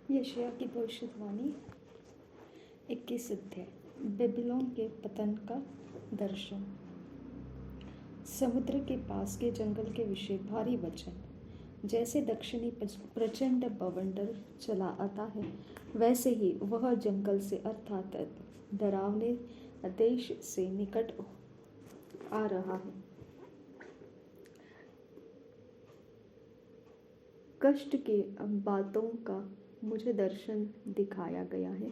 यशायाह की भविष्यवाणी 21 अध्याय। बेबीलोन के पतन का दर्शन। समुद्र के पास के जंगल के विषय भारी वचन। जैसे दक्षिणी प्रचंड बवंडर चला आता है, वैसे ही वह जंगल से अर्थात डरावने देश से निकट आ रहा है। कष्ट की बातों का मुझे दर्शन दिखाया गया है।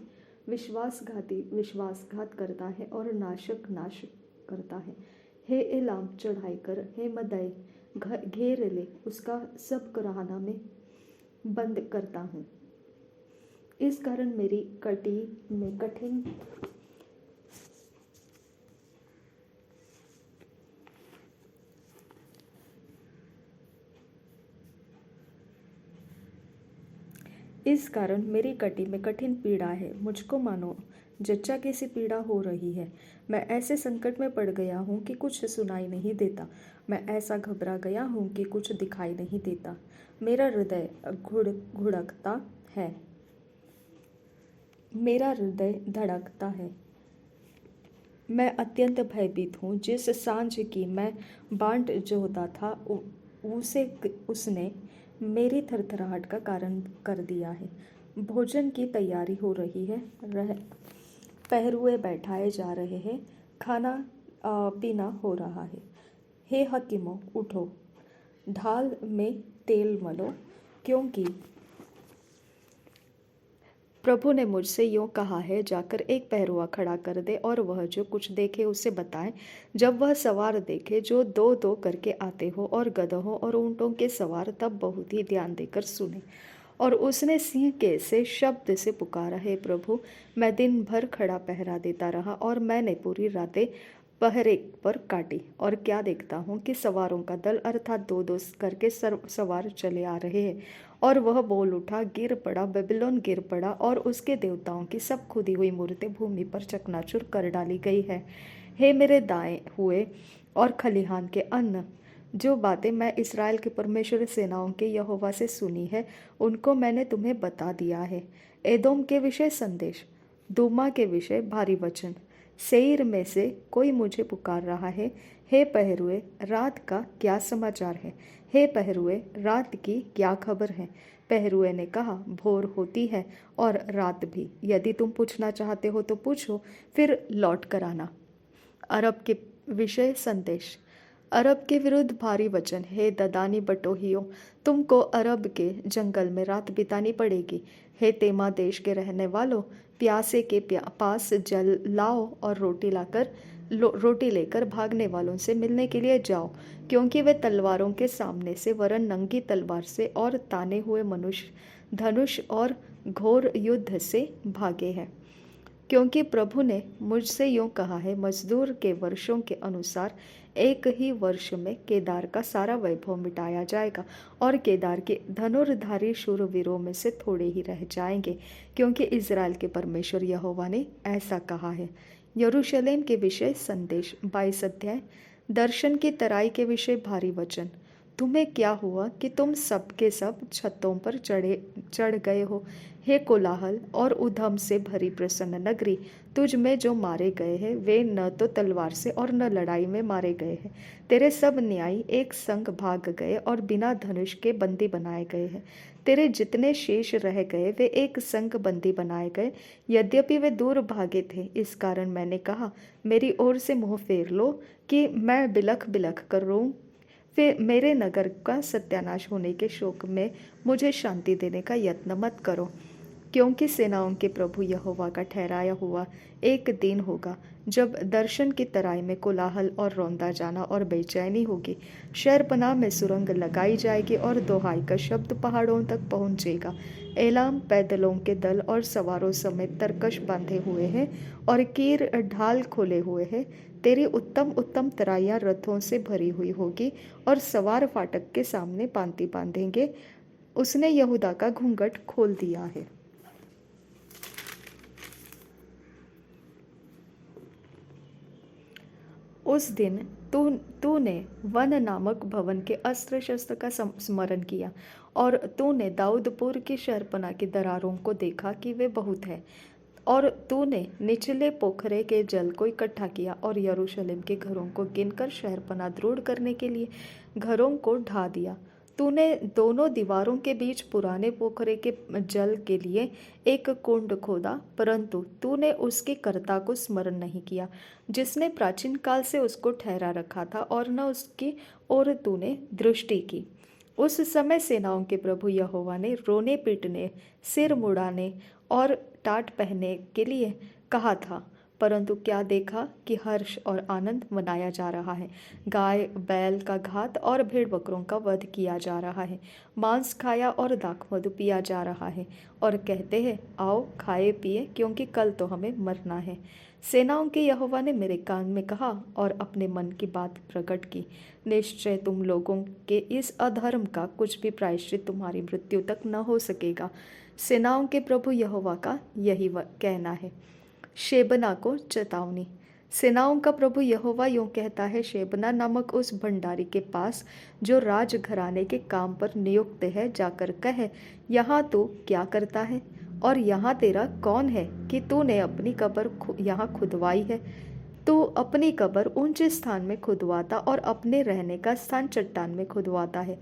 विश्वासघाती विश्वासघात करता है और नाशक नाश करता है। हे एलाम, चढ़ाई कर, हे मदय घेर ले, उसका सब कराहना में बंद करता हूँ। इस कारण मेरी कटी में कठिन इस कारण मेरी कटी में कठिन पीड़ा है। मुझको मानो जच्चा की सी पीड़ा हो रही है। मैं ऐसे संकट में पड़ गया हूँ कि कुछ सुनाई नहीं देता। मैं ऐसा घबरा गया हूँ कि कुछ दिखाई नहीं देता। मेरा हृदय घुड़कता है, मेरा हृदय धड़कता है। मैं अत्यंत भयभीत हूँ। जिस सांझ की मैं बाँट जोहता था, उसने मेरी थरथराहट का कारण कर दिया है। भोजन की तैयारी हो रही है, पहरुए बैठाए जा रहे हैं, खाना पीना हो रहा है। हे हकीमों, उठो, ढाल में तेल मलो, क्योंकि प्रभु ने मुझसे यूँ कहा है, जाकर एक पहरुआ खड़ा कर दे और वह जो कुछ देखे उसे बताए। जब वह सवार देखे जो दो दो करके आते हो और गधों और ऊँटों के सवार, तब बहुत ही ध्यान देकर सुने। और उसने सिंह के से शब्द से पुकारा, हे प्रभु, मैं दिन भर खड़ा पहरा देता रहा और मैंने पूरी रातें पहरे पर काटी। और क्या देखता हूँ कि सवारों का दल अर्थात दो दो करके सवार चले आ रहे हैं। और वह बोल उठा, गिर पड़ा, बेबीलोन गिर पड़ा, और उसके देवताओं की सब खुदी हुई मूर्तें भूमि पर चकनाचूर कर डाली गई है। हे मेरे दाएं हुए और खलिहान के अन्न, जो बातें मैं इस्राएल के परमेश्वर सेनाओं के यहोवा से सुनी है, उनको मैंने तुम्हें बता दिया है। एदोम के विषय संदेश, दूमा के विषय भारी वचन। सेईर में से कोई मुझे पुकार रहा है, हे पहरुए, रात का क्या समाचार है? हे पहरुए, रात की क्या खबर है? पहरुए ने कहा, भोर होती है और रात भी। यदि तुम पूछना चाहते हो तो पूछो, फिर लौट कर आना। अरब के विषय संदेश, अरब के विरुद्ध भारी वचन। हे ददानी बटोहियों, तुमको अरब के जंगल में रात बितानी पड़ेगी। हे तेमा देश के रहने वालों, प्यासे के पास जल लाओ और रोटी लेकर भागने वालों से मिलने के लिए जाओ, क्योंकि वे तलवारों के सामने से, वरन नंगी तलवार से और ताने हुए मनुष्य, धनुष और घोर युद्ध से भागे हैं। क्योंकि प्रभु ने मुझसे यूँ कहा है, मजदूर के वर्षों के अनुसार एक ही वर्ष में केदार का सारा वैभव मिटाया जाएगा, और केदार के धनुर्धारी शूरवीरों में से थोड़े ही रह जाएंगे, क्योंकि इज़राइल के परमेश्वर यहोवा ने ऐसा कहा है। यरूशलेम के विषय संदेश 22 अध्याय। दर्शन की तराई के विषय भारी वचन। तुम्हें क्या हुआ कि तुम सब के सब छतों पर चढ़ गए हो? हे कोलाहल और उधम से भरी प्रसन्न नगरी, तुझ में जो मारे गए हैं वे न तो तलवार से और न लड़ाई में मारे गए हैं। तेरे सब न्यायी एक संग भाग गए और बिना धनुष के बंदी बनाए गए हैं। तेरे जितने शेष रह गए वे एक संग बंदी बनाए गए, यद्यपि वे दूर भागे थे। इस कारण मैंने कहा, मेरी ओर से मुँह फेर लो कि मैं बिलख बिलख कर रोऊं। फिर मेरे नगर का सत्यानाश होने के शोक में मुझे शांति देने का यत्न मत करो, क्योंकि सेनाओं के प्रभु यहोवा का ठहराया हुआ एक दिन होगा, जब दर्शन की तराई में कोलाहल और रौंदा जाना और बेचैनी होगी। शहरपनाह में सुरंग लगाई जाएगी और दोहाई का शब्द पहाड़ों तक पहुँचेगा। एलाम पैदलों के दल और सवारों समेत तरकश बांधे हुए हैं और कीर ढाल खोले हुए हैं। तेरी उत्तम उत्तम तराइयाँ रथों से भरी हुई होगी और सवार फाटक के सामने पांति बांधेंगे। उसने यहूदा का घूंघट खोल दिया है। उस दिन तूने वन नामक भवन के अस्त्र शस्त्र का स्मरण किया और तूने दाऊदपुर की शहरपनाह की दरारों को देखा कि वे बहुत है, और तूने निचले पोखरे के जल को इकट्ठा किया और यरूशलेम के घरों को गिनकर शहरपनाह दृढ़ करने के लिए घरों को ढा दिया। तूने दोनों दीवारों के बीच पुराने पोखरे के जल के लिए एक कुंड खोदा, परंतु तूने उसके कर्ता को स्मरण नहीं किया, जिसने प्राचीन काल से उसको ठहरा रखा था, और न उसकी ओर तूने दृष्टि की। उस समय सेनाओं के प्रभु यहोवा ने रोने पीटने, सिर मुड़ाने और टाट पहनने के लिए कहा था, परंतु क्या देखा कि हर्ष और आनंद मनाया जा रहा है। गाय बैल का घात और भेड़ बकरों का वध किया जा रहा है, मांस खाया और दाखमधु पिया जा रहा है, और कहते हैं आओ खाए पिए, क्योंकि कल तो हमें मरना है। सेनाओं के यहोवा ने मेरे कान में कहा और अपने मन की बात प्रकट की। निश्चय तुम लोगों के इस अधर्म का कुछ भी प्रायश्चित तुम्हारी मृत्यु तक न हो सकेगा। सेनाओं के प्रभु यहोवा का यही कहना है। शेबना को चेतावनी। सेनाओं का प्रभु यहोवा यूँ कहता है, शेबना नामक उस भंडारी के पास जो राजघराने के काम पर नियुक्त है, जाकर कह, यहाँ तू क्या करता है और यहाँ तेरा कौन है कि तूने अपनी कब्र यहाँ खुदवाई है। तू अपनी कब्र ऊंचे स्थान में खुदवाता और अपने रहने का स्थान चट्टान में खुदवाता है।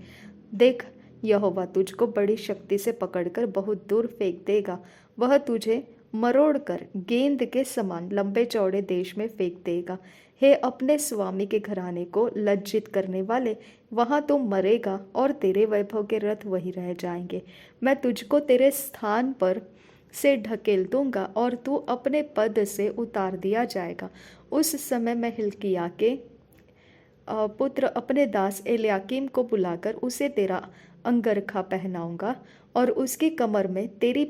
देख, यहोवा तुझको बड़ी शक्ति से पकड़कर बहुत दूर फेंक देगा। वह तुझे मरोड़कर गेंद के समान लंबे चौड़े देश में फेंक देगा। हे अपने स्वामी के घराने को लज्जित करने वाले, वहाँ तो मरेगा और तेरे वैभव के रथ वही रह जाएंगे। मैं तुझको तेरे स्थान पर से ढकेल दूंगा और तू अपने पद से उतार दिया जाएगा। उस समय मैं हिल्किय्याह के पुत्र अपने दास एलयाकीम को बुलाकर उसे तेरा अंगरखा पहनाऊंगा और उसकी कमर में तेरी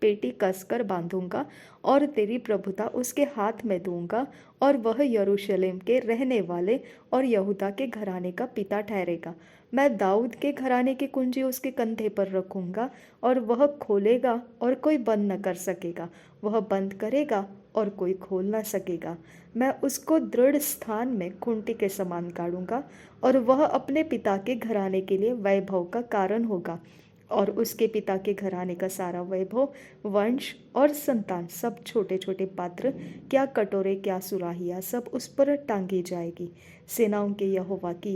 पेटी कसकर बांधूंगा और तेरी प्रभुता उसके हाथ में दूंगा, और वह यरूशलेम के रहने वाले और यहूदा के घराने का पिता ठहरेगा। मैं दाऊद के घराने की कुंजी उसके कंधे पर रखूंगा, और वह खोलेगा और कोई बंद न कर सकेगा, वह बंद करेगा और कोई खोल न सकेगा। मैं उसको दृढ़ स्थान में खूंटी के समान गाड़ूंगा, और वह अपने पिता के घराने के लिए वैभव का कारण होगा, और उसके पिता के घराने का सारा वैभव, वंश और संतान, सब छोटे छोटे पात्र, क्या कटोरे क्या सुराहियाँ, सब उस पर टांगी जाएगी। सेनाओं के यहोवा की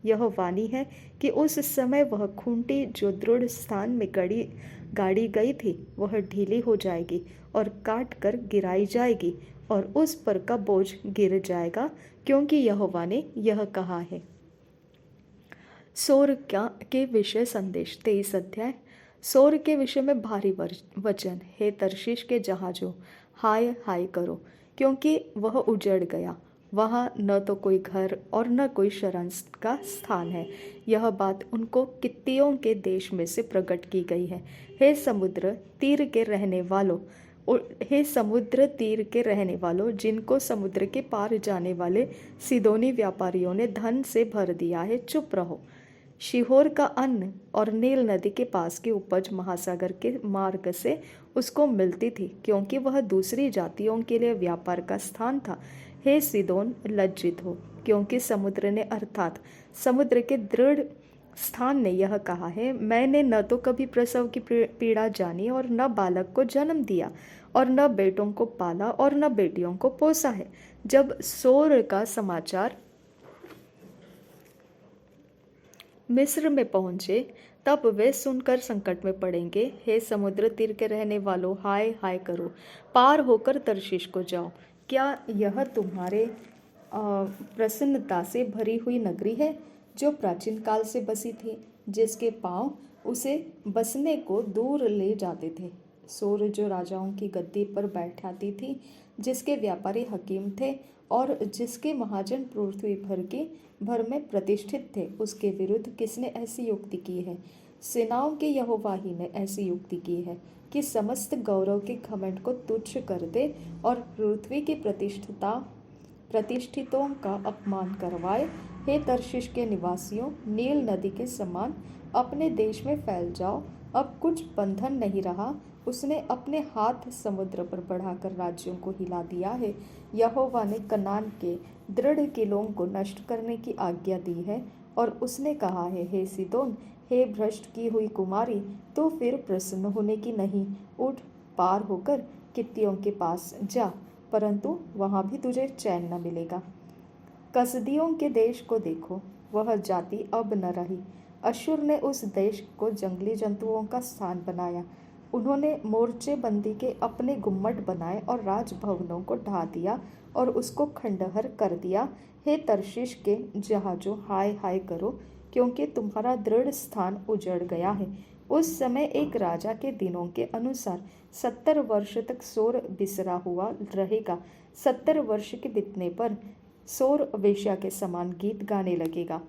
यह वाणी है कि उस समय वह खूंटी जो दृढ़ स्थान में गाड़ी गई थी, वह ढीली हो जाएगी और काट कर गिराई जाएगी, और उस पर का बोझ गिर जाएगा, क्योंकि यहोवा ने यह कहा है। सोर के विषय संदेश। 23 अध्याय। सोर के विषय में भारी वचन। हे तर्शीश के जहाजों, हाय हाय करो, क्योंकि वह उजड़ गया, वहाँ न तो कोई घर और न कोई शरण का स्थान है। यह बात उनको कित्तियों के देश में से प्रकट की गई है। हे समुद्र तीर के रहने वालों, जिनको समुद्र के पार जाने वाले सिदोनी व्यापारियों ने धन से भर दिया है, चुप रहो। शिहोर का अन्न और नील नदी के पास की उपज महासागर के मार्ग से उसको मिलती थी, क्योंकि वह दूसरी जातियों के लिए व्यापार का स्थान था। हे सिदोन, लज्जित हो, क्योंकि समुद्र ने अर्थात समुद्र के दृढ़ स्थान ने यह कहा है, मैंने न तो कभी प्रसव की पीड़ा जानी और न बालक को जन्म दिया और न बेटों को पाला और न बेटियों को पोसा है। जब सोर का समाचार मिस्र में पहुंचे, तब वे सुनकर संकट में पड़ेंगे। हे समुद्र तीर के रहने वालों, हाय हाय करो, पार होकर तर्शीश को जाओ। क्या यह तुम्हारे प्रसन्नता से भरी हुई नगरी है, जो प्राचीन काल से बसी थी, जिसके पांव उसे बसने को दूर ले जाते थे। सोर जो राजाओं की गद्दी पर बैठाती थी, जिसके व्यापारी हकीम थे और जिसके महाजन पृथ्वी भर में प्रतिष्ठित थे, उसके विरुद्ध किसने ऐसी युक्ति की है? सेनाओं के यहोवा ही ने ऐसी युक्ति की है कि समस्त गौरव के घमंड को तुच्छ कर दे और पृथ्वी की प्रतिष्ठितों का अपमान करवाए। हे तर्शीश के निवासियों, नील नदी के समान अपने देश में फैल जाओ। अब कुछ बंधन नहीं रहा। उसने अपने हाथ समुद्र पर बढ़ाकर राज्यों को हिला दिया है। यहोवा ने कनान के दृढ़ किलों को नष्ट करने की आज्ञा दी है और उसने कहा है, हे सीदोन, हे भ्रष्ट की हुई कुमारी, तो फिर प्रसन्न होने की नहीं, उठ, पार होकर कित्तियों के पास जा, परंतु वहाँ भी तुझे चैन न मिलेगा। कसदियों के देश को देखो, वह जाति अब न रही। अश्शूर ने उस देश को जंगली जंतुओं का स्थान बनाया। उन्होंने मोर्चेबंदी के अपने गुम्मट बनाए और राजभवनों को ढा दिया और उसको खंडहर कर दिया। हे तर्शीश के जहाजों, हाय हाय करो, क्योंकि तुम्हारा दृढ़ स्थान उजड़ गया है। उस समय एक राजा के दिनों के अनुसार 70 वर्ष तक शोर बिसरा हुआ रहेगा। 70 वर्ष के बीतने पर शोर वेश्या के समान गीत गाने लगेगा।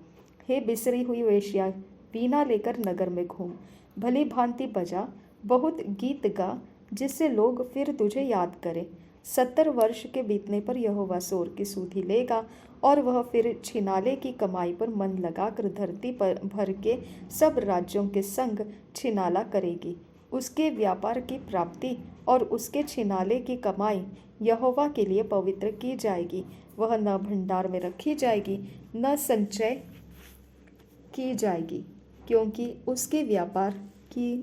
हे बिसरी हुई वेश्या, वीणा लेकर नगर में घूम, भली भांति बजा, बहुत गीत गा, जिससे लोग फिर तुझे याद करें। 70 वर्ष के बीतने पर यहोवा शोर की सुधि लेगा और वह फिर छिनाले की कमाई पर मन लगाकर धरती पर भर के सब राज्यों के संग छिनाला करेगी। उसके व्यापार की प्राप्ति और उसके छिनाले की कमाई यहोवा के लिए पवित्र की जाएगी। वह न भंडार में रखी जाएगी, न संचय की जाएगी, क्योंकि उसके व्यापार की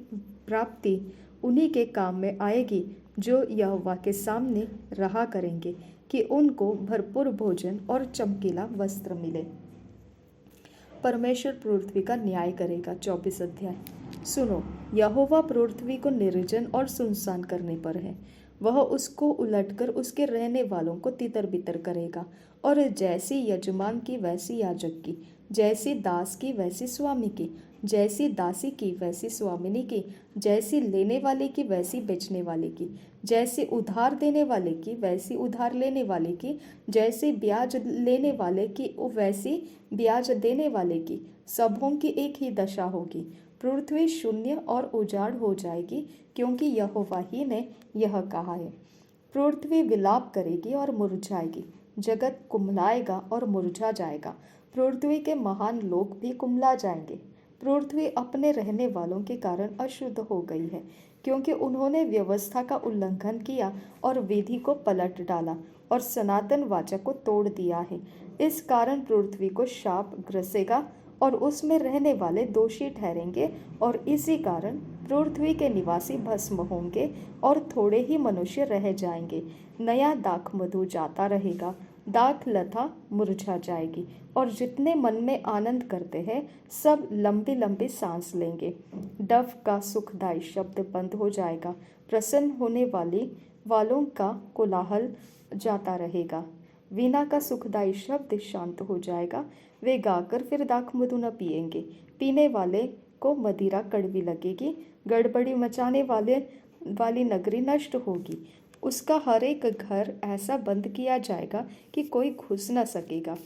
प्राप्ति उन्हीं के काम में आएगी जो यहोवा के सामने रहा करेंगे, कि उनको भरपूर भोजन और चमकीला वस्त्र मिले। परमेश्वर पृथ्वी का न्याय करेगा। 24 अध्याय। सुनो, यहोवा पृथ्वी को निर्जन और सुनसान करने पर है। वह उसको उलटकर उसके रहने वालों को तितर बितर करेगा, और जैसी यजमान की वैसी याजक की, जैसी दास की वैसी स्वामी की, जैसी दासी की वैसी स्वामिनी की, जैसी लेने वाले की वैसी बेचने वाले की, जैसी उधार देने वाले की वैसी उधार लेने वाले की, जैसी ब्याज लेने वाले की वैसी ब्याज देने वाले की, सबों की एक ही दशा होगी। पृथ्वी शून्य और उजाड़ हो जाएगी, क्योंकि यहोवा ही ने यह कहा है। पृथ्वी विलाप करेगी और मुरझाएगी, जगत कुम्हलाएगा और मुरझा जाएगा। पृथ्वी के महान लोग भी कुम्हला जाएंगे। पृथ्वी अपने रहने वालों के कारण अशुद्ध हो गई है, क्योंकि उन्होंने व्यवस्था का उल्लंघन किया और विधि को पलट डाला और सनातन वाचा को तोड़ दिया है। इस कारण पृथ्वी को शाप ग्रसेगा और उसमें रहने वाले दोषी ठहरेंगे, और इसी कारण पृथ्वी के निवासी भस्म होंगे और थोड़े ही मनुष्य रह जाएंगे। नया दाख मधु जाता रहेगा, दाख लता मुरझा जाएगी, और जितने मन में आनंद करते हैं सब लंबी लंबी सांस लेंगे। डफ का सुखदायी शब्द बंद हो जाएगा, प्रसन्न होने वालों का कोलाहल जाता रहेगा। वीणा का सुखदायी शब्द शांत हो जाएगा, वे गाकर फिर दाख मधु न पिएंगे। पीने वाले को मदिरा कड़वी लगेगी, गड़बड़ी मचाने वाली नगरी नष्ट होगी। उसका हर एक घर ऐसा बंद किया जाएगा कि कोई घुस न सकेगा।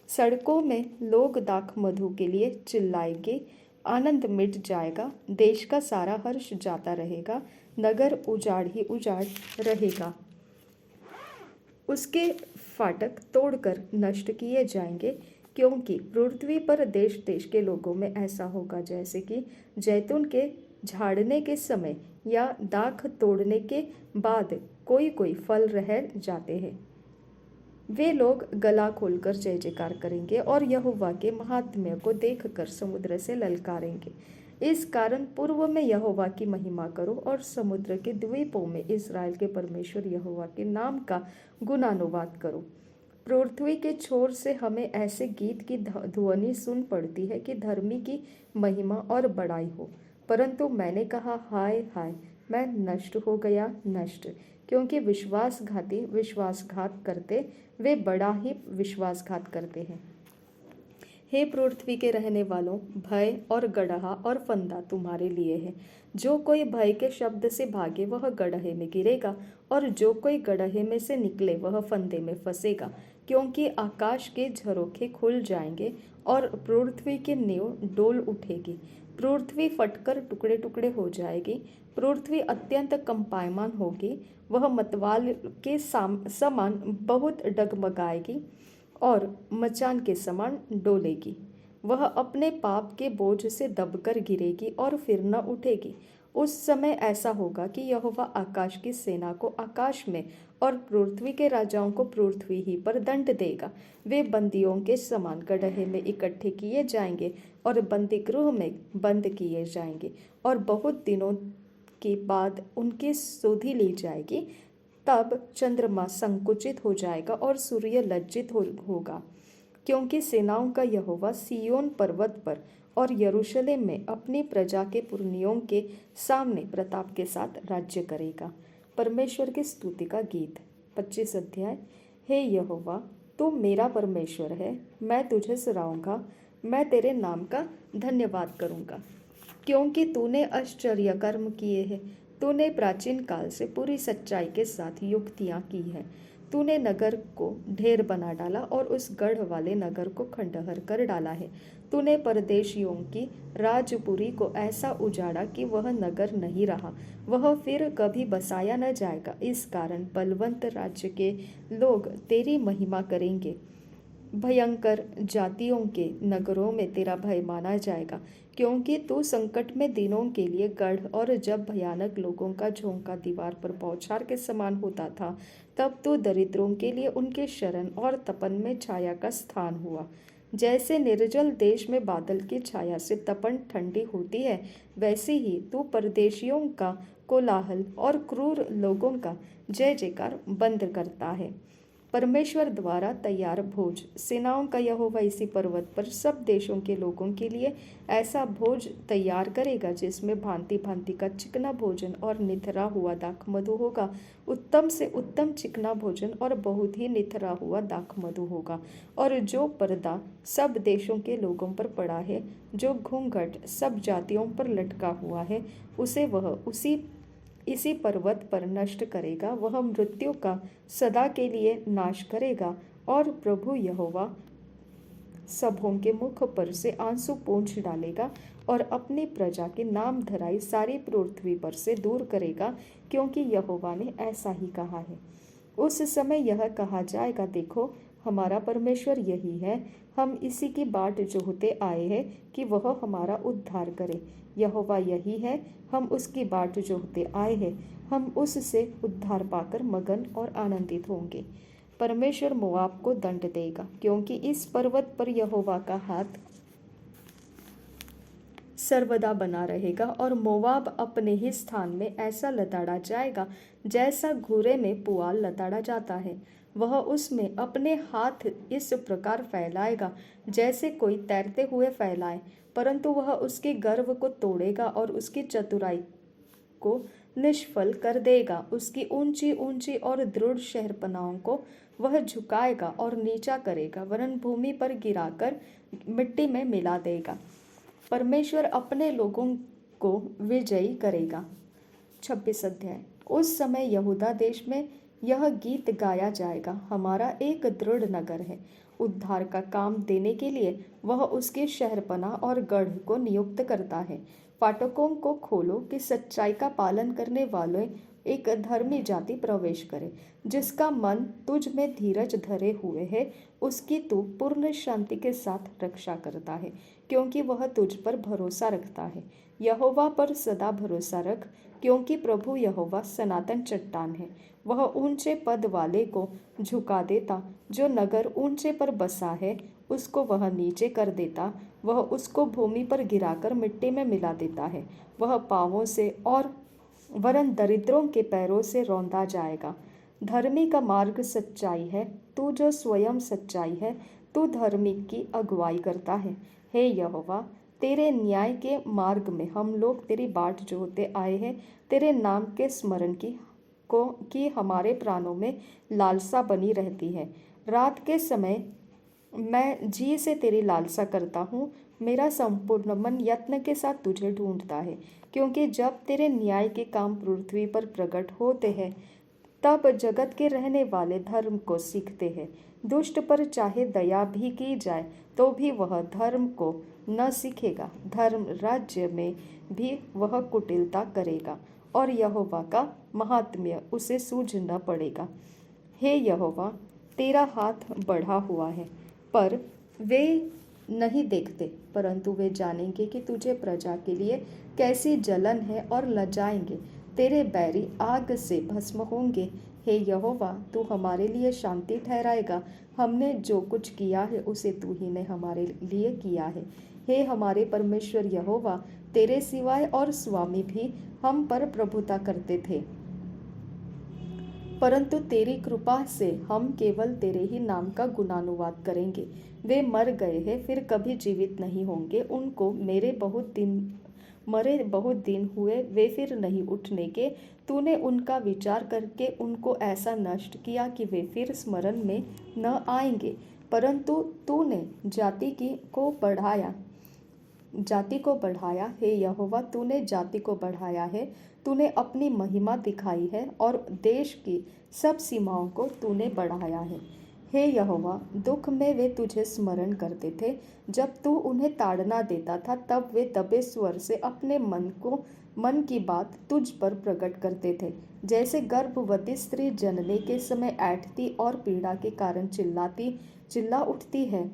सड़कों में लोग दाख मधु के लिए चिल्लाएंगे, आनंद मिट जाएगा, देश का सारा हर्ष जाता रहेगा, नगर उजाड़ ही उजाड़ रहेगा। उसके फाटक तोड़कर नष्ट किए जाएंगे, क्योंकि पृथ्वी पर देश देश के लोगों में ऐसा होगा जैसे कि जैतून के झाड़ने के समय या दाख तोड़ने के बाद कोई कोई फल रह जाते हैं। वे लोग गला खोलकर जय जयकार करेंगे और यहोवा के महात्म्य को देखकर समुद्र से ललकारेंगे। इस कारण पूर्व में यहोवा की महिमा करो और समुद्र के द्वीपों में इस्राएल के परमेश्वर यहोवा के नाम का गुणानुवाद करो। पृथ्वी के छोर से हमें ऐसे गीत की ध्वनि सुन पड़ती है कि धर्मी की महिमा और बड़ाई हो। परंतु मैंने कहा, हाय हाय, मैं नष्ट हो गया, नष्ट, क्योंकि विश्वासघाती विश्वासघात करते, वे बड़ा ही विश्वासघात करते हैं। हे पृथ्वी के रहने वालों, भय और गड़हा और फंदा तुम्हारे लिए है। जो कोई भय के शब्द से भागे वह गड़हे में गिरेगा, और जो कोई गड़हे में से निकले वह फंदे में फंसेगा। क्योंकि आकाश के झरोखे खुल जाएंगे और पृथ्वी की नींव डोल उठेगी। पृथ्वी फटकर टुकड़े टुकड़े हो जाएगी। पृथ्वी अत्यंत कंपायमान होगी, वह मतवाल के समान बहुत डगमगाएगी और मचान के समान डोलेगी। वह अपने पाप के बोझ से दबकर गिरेगी और फिर न उठेगी, उस समय ऐसा होगा कि यहोवा आकाश की सेना को आकाश में और पृथ्वी के राजाओं को पृथ्वी ही पर दंड देगा। वे बंदियों के समान गड्ढे में इकट्ठे किए जाएंगे और बंदी गृह में बंद किए जाएंगे, और बहुत दिनों के बाद उनकी सुधि ली जाएगी। तब चंद्रमा संकुचित हो जाएगा और सूर्य लज्जित होगा, क्योंकि सेनाओं का यहोवा सिय्योन पर्वत पर और यरूशलेम में अपनी प्रजा के पुरनियों के सामने प्रताप के साथ राज्य करेगा। परमेश्वर की स्तुति का गीत। 25 अध्याय। हे यहोवा, तू मेरा परमेश्वर है, मैं तुझे सराहूंगा, मैं तेरे नाम का धन्यवाद करूंगा, क्योंकि तूने आश्चर्य कर्म किए हैं। तूने प्राचीन काल से पूरी सच्चाई के साथ युक्तियां की हैं। तूने नगर को ढेर बना डाला और उस गढ़ वाले नगर को खंडहर कर डाला है। तूने परदेशियों की राजपुरी को ऐसा उजाड़ा कि वह नगर नहीं रहा, वह फिर कभी बसाया न जाएगा। इस कारण बलवंत राज्य के लोग तेरी महिमा करेंगे। भयंकर जातियों के नगरों में तेरा भय माना जाएगा, क्योंकि तू संकट में दिनों के लिए गढ़, और जब भयानक लोगों का झोंका दीवार पर बौछार के समान होता था, तब तू दरिद्रों के लिए उनके शरण और तपन में छाया का स्थान हुआ। जैसे निर्जल देश में बादल की छाया से तपन ठंडी होती है, वैसे ही तू परदेशियों का कोलाहल और क्रूर लोगों का जय जयकार बंद करता है। परमेश्वर द्वारा तैयार भोज। सेनाओं का यहोवा इसी पर्वत पर सब देशों के लोगों के लिए ऐसा भोज तैयार करेगा, जिसमें भांति भांति का चिकना भोजन और निथरा हुआ दाख मधु होगा। उत्तम से उत्तम चिकना भोजन और बहुत ही निथरा हुआ दाख मधु होगा। और जो पर्दा सब देशों के लोगों पर पड़ा है, जो घूंघट सब जातियों पर लटका हुआ है, उसे वह इसी पर्वत पर नष्ट करेगा। वह मृत्यु का सदा के लिए नाश करेगा, और प्रभु यहोवा सबों के मुख पर से आंसू पोंछ डालेगा और अपनी प्रजा के नाम धराई सारी पृथ्वी पर से दूर करेगा, क्योंकि यहोवा ने ऐसा ही कहा है। उस समय यह कहा जाएगा, देखो, हमारा परमेश्वर यही है, हम इसी की बाट जोहते आए हैं कि वह हमारा उद्धार करे। यहोवा यही है, हम उसकी बाट जोहते आए हैं, हम उससे उद्धार पाकर मगन और आनंदित होंगे। परमेश्वर मोआब को दंड देगा, क्योंकि इस पर्वत पर यहोवा का हाथ सर्वदा बना रहेगा, और मोआब अपने ही स्थान में ऐसा लताड़ा जाएगा जैसा घूरे में पुआल लताड़ा जाता है। वह उसमें अपने हाथ इस प्रकार फैलाएगा जैसे कोई तैरते हुए फैलाए, परंतु वह उसके गर्व को तोड़ेगा और उसकी चतुराई को निष्फल कर देगा। उसकी ऊंची ऊंची और दृढ़ शहरपनाहों को वह झुकाएगा और नीचा करेगा, वरन भूमि पर गिराकर मिट्टी में मिला देगा। परमेश्वर अपने लोगों को विजयी करेगा। 26 अध्याय। उस समय यहूदा देश में यह गीत गाया जाएगा, हमारा एक दृढ़ नगर है। उद्धार का काम देने के लिए वह उसके शहरपना और गढ़ को नियुक्त करता है। फाटकों को खोलो कि सच्चाई का पालन करने वाले एक धर्मी जाति प्रवेश करे। जिसका मन तुझ में धीरज धरे हुए है, उसकी तू पूर्ण शांति के साथ रक्षा करता है, क्योंकि वह तुझ पर भरोसा रखता है। यहोवा पर सदा भरोसा रख, क्योंकि प्रभु यहोवा सनातन चट्टान है। वह ऊंचे पद वाले को झुका देता, जो नगर ऊंचे पर बसा है उसको वह नीचे कर देता। वह उसको भूमि पर गिराकर मिट्टी में मिला देता है। वह पांवों से और वरन दरिद्रों के पैरों से रौंदा जाएगा। धर्मी का मार्ग सच्चाई है, तू जो स्वयं सच्चाई है, तू धर्मी की अगुवाई करता है। हे यहोवा, तेरे न्याय के मार्ग में हम लोग तेरी बाट जोहते आए हैं। तेरे नाम के स्मरण की हमारे प्राणों में लालसा बनी रहती है। रात के समय मैं जी से तेरी लालसा करता हूँ। मेरा संपूर्ण मन यत्न के साथ तुझे ढूंढता है, क्योंकि जब तेरे न्याय के काम पृथ्वी पर प्रकट होते हैं, तब जगत के रहने वाले धर्म को सीखते हैं। दुष्ट पर चाहे दया भी की जाए, तो भी वह धर्म को न सीखेगा। धर्म राज्य में भी वह कुटिलता करेगा, और यहोवा का महात्म्य उसे सूझ न पड़ेगा। हे यहोवा, तेरा हाथ बढ़ा हुआ है, पर वे नहीं देखते, परंतु वे जानेंगे कि तुझे प्रजा के लिए कैसी जलन है और लजाएंगे। तेरे बैरी आग से भस्म होंगे। हे यहोवा, तू हमारे लिए शांति ठहराएगा। हमने जो कुछ किया है उसे तू ही ने हमारे लिए किया है। हे हमारे परमेश्वर यहोवा, तेरे सिवाय और स्वामी भी हम पर प्रभुता करते थे, परंतु तेरी कृपा से हम केवल तेरे ही नाम का गुणानुवाद करेंगे। वे मर गए हैं, फिर कभी जीवित नहीं होंगे। उनको मरे बहुत दिन हुए, वे फिर नहीं उठने के। तूने उनका विचार करके उनको ऐसा नष्ट किया कि वे फिर स्मरण में न आएंगे। परंतु तूने जाति को बढ़ाया। हे यहोवा, तूने जाति को बढ़ाया है। तूने अपनी महिमा दिखाई है और देश की सब सीमाओं को तूने बढ़ाया है। हे यहोवा, दुख में वे तुझे स्मरण करते थे। जब तू उन्हें ताड़ना देता था, तब वे दबे स्वर से अपने मन की बात तुझ पर प्रकट करते थे। जैसे गर्भवती स्त्री जनने के समय ऐंठती और पीड़ा के कारण चिल्ला उठती है,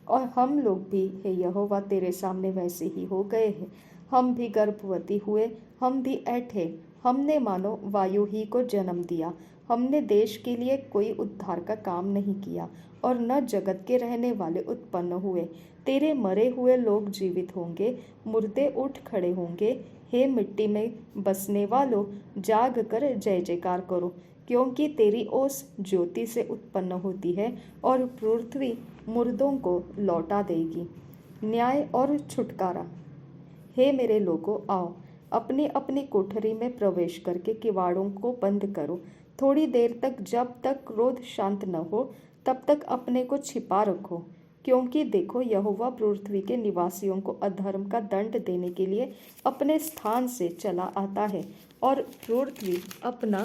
और हम लोग भी हे यहोवा तेरे सामने वैसे ही हो गए हैं। हम भी गर्भवती हुए, हम भी ऐंठे। हमने मानो वायु ही को जन्म दिया। हमने देश के लिए कोई उद्धार का काम नहीं किया, और न जगत के रहने वाले उत्पन्न हुए। तेरे मरे हुए लोग जीवित होंगे, मुर्दे उठ खड़े होंगे। हे मिट्टी में बसने वालों, जाग कर जय जयकार करो, क्योंकि तेरी ओस ज्योति से उत्पन्न होती है और पृथ्वी मुर्दों को लौटा देगी। न्याय और छुटकारा। हे मेरे लोगों, आओ, अपनी अपनी कोठरी में प्रवेश करके किवाड़ों को बंद करो। थोड़ी देर तक, जब तक क्रोध शांत न हो, तब तक अपने को छिपा रखो, क्योंकि देखो, यहोवा पृथ्वी के निवासियों को अधर्म का दंड देने के लिए अपने स्थान से चला आता है, और पृथ्वी अपना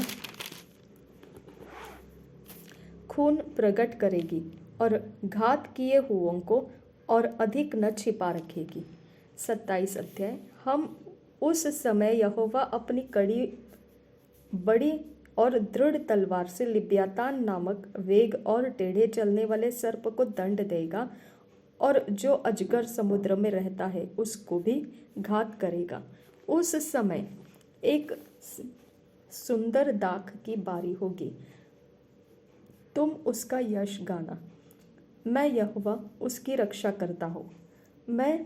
खून प्रकट करेगी और घात किए हुओं को और अधिक न छिपा रखेगी। 27 अध्याय। हम उस समय यहोवा अपनी बड़ी और दृढ़ तलवार से लिब्यातान नामक वेग और टेढ़े चलने वाले सर्प को दंड देगा, और जो अजगर समुद्र में रहता है उसको भी घात करेगा। उस समय एक सुंदर दाख की बारी होगी, तुम उसका यश गाना। मैं यहोवा उसकी रक्षा करता हूँ। मैं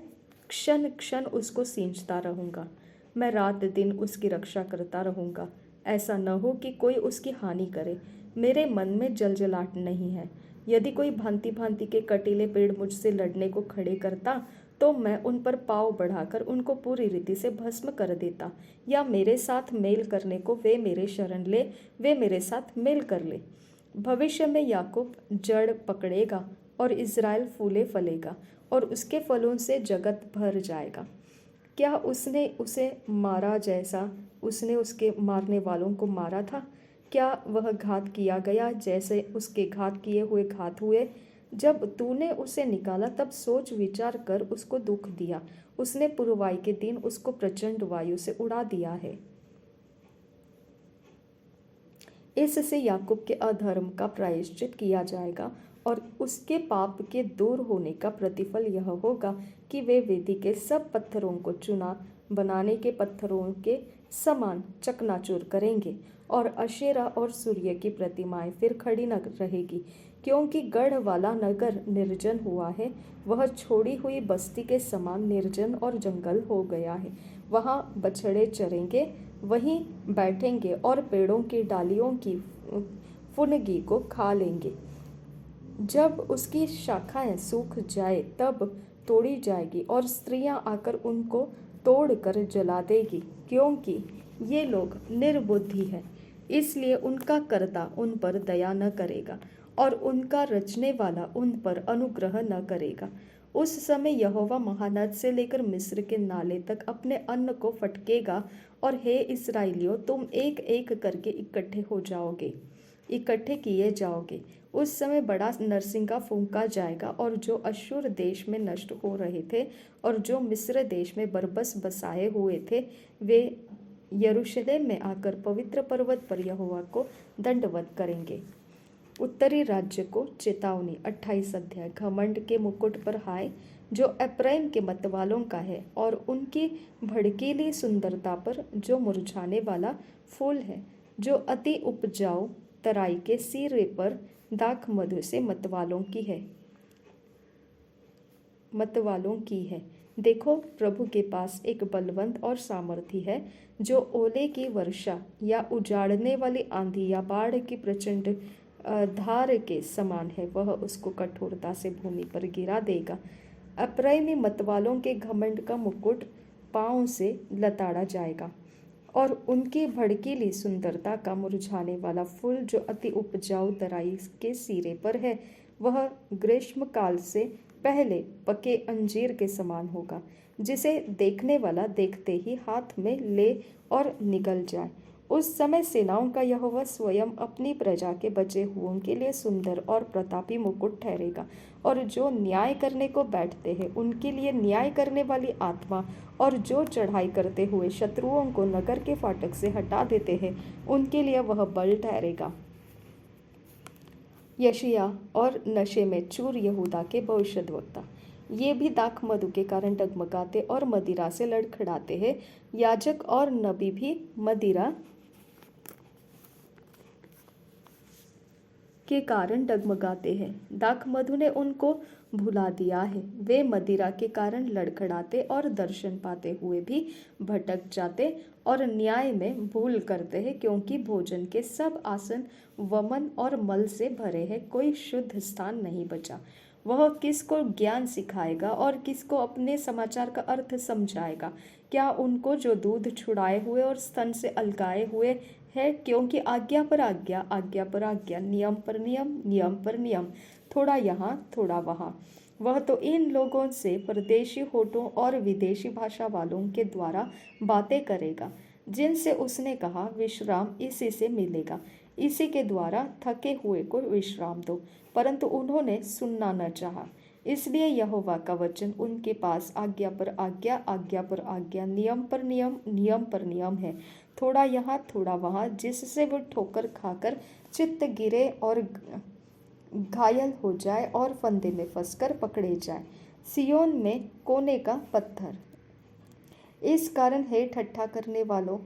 क्षण क्षण उसको सींचता रहूँगा। मैं रात दिन उसकी रक्षा करता रहूँगा। ऐसा न हो कि कोई उसकी हानि करे। मेरे मन में जलजलाहट नहीं है। यदि कोई भांति भांति के कटीले पेड़ मुझसे लड़ने को खड़े करता, तो मैं उन पर पाँव बढ़ाकर उनको पूरी रीति से भस्म कर देता। या मेरे साथ मेल करने को वे मेरे शरण ले, वे मेरे साथ मेल कर ले। भविष्य में याकूब जड़ पकड़ेगा और इज़राइल फूले फलेगा, और उसके फलों से जगत भर जाएगा। क्या उसने उसे मारा जैसा उसने उसके मारने वालों को मारा था? क्या वह घात किया गया जैसे उसके घात किए हुए घात हुए? जब तूने उसे निकाला, तब सोच विचार कर उसको दुख दिया। उसने पुरवाई के दिन उसको प्रचंड वायु से उड़ा दिया है। इससे याकूब के अधर्म का प्रायश्चित किया जाएगा, और उसके पाप के दूर होने का प्रतिफल यह होगा कि वे वेदी के सब पत्थरों को चूना बनाने के पत्थरों के समान चकनाचूर करेंगे, और अशेरा और सूर्य की प्रतिमाएं फिर खड़ी न रहेगी, क्योंकि गढ़ वाला नगर निर्जन हुआ है। वह छोड़ी हुई बस्ती के समान निर्जन और जंगल हो गया है। वहाँ बछड़े चरेंगे, वहीं बैठेंगे और पेड़ों की डालियों की फुनगी को खा लेंगे। जब उसकी शाखाएं सूख जाए, तब तोड़ी जाएगी, और स्त्रियां आकर उनको तोड़कर जला देगी, क्योंकि ये लोग निर्बुद्धि हैं। इसलिए उनका कर्ता उन पर दया न करेगा, और उनका रचने वाला उन पर अनुग्रह न करेगा। उस समय यहोवा महानद से लेकर मिस्र के नाले तक अपने अन्न को फटकेगा, और हे इस्राएलियों, तुम एक एक करके इकट्ठे किए जाओगे। उस समय बड़ा नरसिंगा फूंका जाएगा, और जो अश्शूर देश में नष्ट हो रहे थे और जो मिस्र देश में बरबस बसाए हुए थे, वे यरूशलेम में आकर पवित्र पर्वत पर यहोवा को दंडवत करेंगे। उत्तरी राज्य को चेतावनी। 28 अध्याय। घमंड के मुकुट पर हाय, जो एप्रैम के मतवालों का है और उनकी भड़कीली सुंदरता पर जो मुरझाने वाला फूल है, जो अति उपजाऊ तराई के सिरे पर दाख मधु से मतवालों की है। देखो, प्रभु के पास एक बलवंत और सामर्थी है, जो ओले की वर्षा या उजाड़ने वाली आंधी या बाढ़ की प्रचंड धार के समान है। वह उसको कठोरता से भूमि पर गिरा देगा। अप्रैमी मतवालों के घमंड का मुकुट पांव से लताड़ा जाएगा और उनकी भड़कीली सुंदरता का मुरझाने वाला फूल जो अति उपजाऊ तराई के सिरे पर है, वह ग्रीष्मकाल से पहले पके अंजीर के समान होगा, जिसे देखने वाला देखते ही हाथ में ले और निगल जाए। उस समय सेनाओं का यहोवा स्वयं अपनी प्रजा के बचे हुओं के लिए सुंदर और प्रतापी मुकुट ठहरेगा, और जो न्याय करने को बैठते हैं उनके लिए न्याय करने वाली आत्मा, और जो चढ़ाई करते हुए शत्रुओं को नगर के फाटक से हटा देते हैं उनके लिए वह बल ठहरेगा। यशिया और नशे में चूर यहूदा के भविष्यद्वक्ता, ये भी दाख मधु के कारण डगमगाते और मदिरा से लड़खड़ाते हैं। याजक और नबी भी मदिरा के कारण डगमगाते हैं। दाख मधु ने उनको भुला दिया है। वे मदिरा के कारण लड़खड़ाते और दर्शन पाते हुए भी भटक जाते और न्याय में भूल करते हैं, क्योंकि भोजन के सब आसन वमन और मल से भरे हैं, कोई शुद्ध स्थान नहीं बचा। वह किसको ज्ञान सिखाएगा और किसको अपने समाचार का अर्थ समझाएगा? क्या उनको जो दूध छुड़ाए हुए और स्तन से अलगाए हुए है? क्योंकि आज्ञा पर आज्ञा, आज्ञा पर आज्ञा, नियम पर नियम, नियम पर नियम, थोड़ा यहाँ थोड़ा वहाँ। वह तो इन लोगों से परदेशी होठों और विदेशी भाषा वालों के द्वारा बातें करेगा, जिनसे उसने कहा, विश्राम इसी से मिलेगा, इसी के द्वारा थके हुए को विश्राम दो। परंतु उन्होंने सुनना न चाहा। इसलिए यहोवा का वचन उनके पास आज्ञा पर आज्ञा, आज्ञा पर आज्ञा, नियम पर नियम, नियम पर नियम है, थोड़ा यहाँ थोड़ा वहाँ, जिससे वो ठोकर खाकर चित्त गिरे और घायल हो जाए और फंदे में फंसकर पकड़े जाए। सियोन में कोने का पत्थर। इस कारण हे ठट्ठा करने वालों,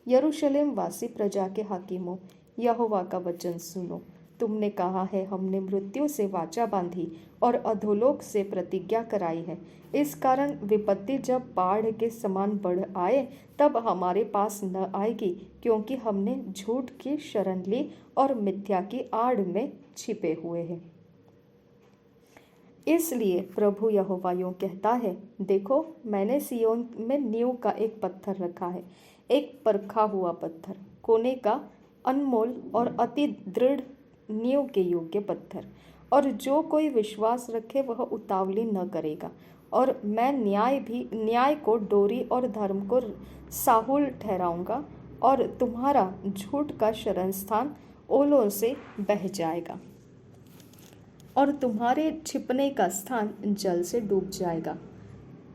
यरूशलेम वासी प्रजा के हाकिमों, यहोवा का वचन सुनो। तुमने कहा है, हमने मृत्यु से वाचा बांधी और अधोलोक से प्रतिज्ञा कराई है। इस कारण विपत्ति जब बाढ़ के समान बढ़ आए तब हमारे पास न आएगी, क्योंकि हमने झूठ की शरण ली और मिथ्या की आड़ में छिपे हुए हैं। इसलिए प्रभु यहोवा यूं कहता है, देखो, मैंने सियोन में नींव का एक पत्थर रखा है, एक परखा हुआ पत्थर, कोने का अनमोल और अति दृढ़ नींव के योग्य पत्थर। और जो कोई विश्वास रखे वह उतावली न करेगा। और मैं न्याय को डोरी और धर्म को साहुल ठहराऊंगा, और तुम्हारा झूठ का शरण स्थान ओलों से बह जाएगा और तुम्हारे छिपने का स्थान जल से डूब जाएगा।